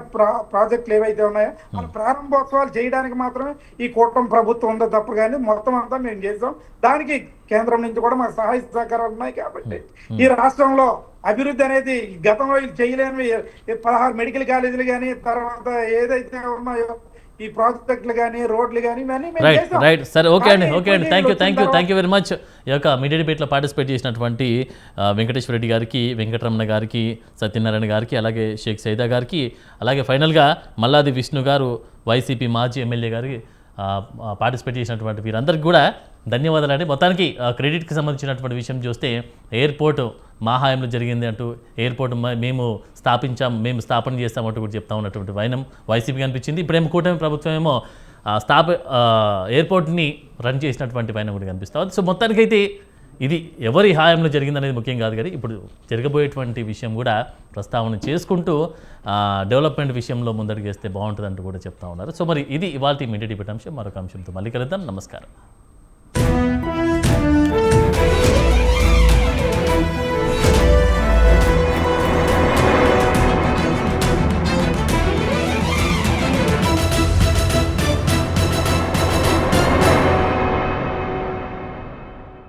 ప్రాజెక్టులు ఏవైతే ఉన్నాయో ఆ ప్రారంభోత్సవాలు చేయడానికి మాత్రమే ఈ కూటమి ప్రభుత్వం ఉందో తప్ప కానీ మొత్తం అంతా మేము చేసాం. దానికి కేంద్రం నుంచి కూడా మాకు సహాయ సహకారాలు ఉన్నాయి. కాబట్టి ఈ రాష్ట్రంలో అభివృద్ధి అనేది గతంలో చేయలేని 16 మెడికల్ కాలేజీలు కానీ తర్వాత ఏదైతే ఉన్నాయో ఈ ప్రాజెక్టులు కానీ రోడ్లు కానీ రైట్ సరే, ఓకే అండి. Thank you very much. ఈ యొక్క మీడియా డిబేట్లో పార్టిసిపేట్ చేసినటువంటి వెంకటేశ్వర రెడ్డి గారికి, వెంకటరమణ గారికి, సత్యనారాయణ గారికి, అలాగే షేక్ సైదా గారికి, అలాగే ఫైనల్గా మల్లాది విష్ణు గారు వైసీపీ మాజీ ఎమ్మెల్యే గారికి పార్టిసిపేట్ చేసినటువంటి వీరందరికీ కూడా ధన్యవాదాలు అండి. మొత్తానికి క్రెడిట్కి సంబంధించినటువంటి విషయం చూస్తే ఎయిర్పోర్ట్ మా హయాంలో జరిగింది అంటూ, ఎయిర్పోర్ట్ మేము స్థాపన చేస్తామంటూ కూడా చెప్తా ఉన్నటువంటి వైనం వైసీపీ కనిపించింది. ఇప్పుడేమో కూటమి ప్రభుత్వం ఏమో ఎయిర్పోర్ట్ని రన్ చేసినటువంటి వైనం కూడా కనిపిస్తూ ఉంది. సో మొత్తానికైతే ఇది ఎవరి హాయంలో జరిగిందనేది ముఖ్యం కాదు, కానీ ఇప్పుడు జరగబోయేటువంటి విషయం కూడా ప్రస్తావన చేసుకుంటూ డెవలప్మెంట్ విషయంలో ముందడుగేస్తే బాగుంటుందంటూ కూడా చెప్తా ఉన్నారు. సో మరి ఇది ఇవాల్టి మీడియా డిబేట్ అంశం. మరొక అంశంతో మళ్ళీ కలుద్దాం. నమస్కారం.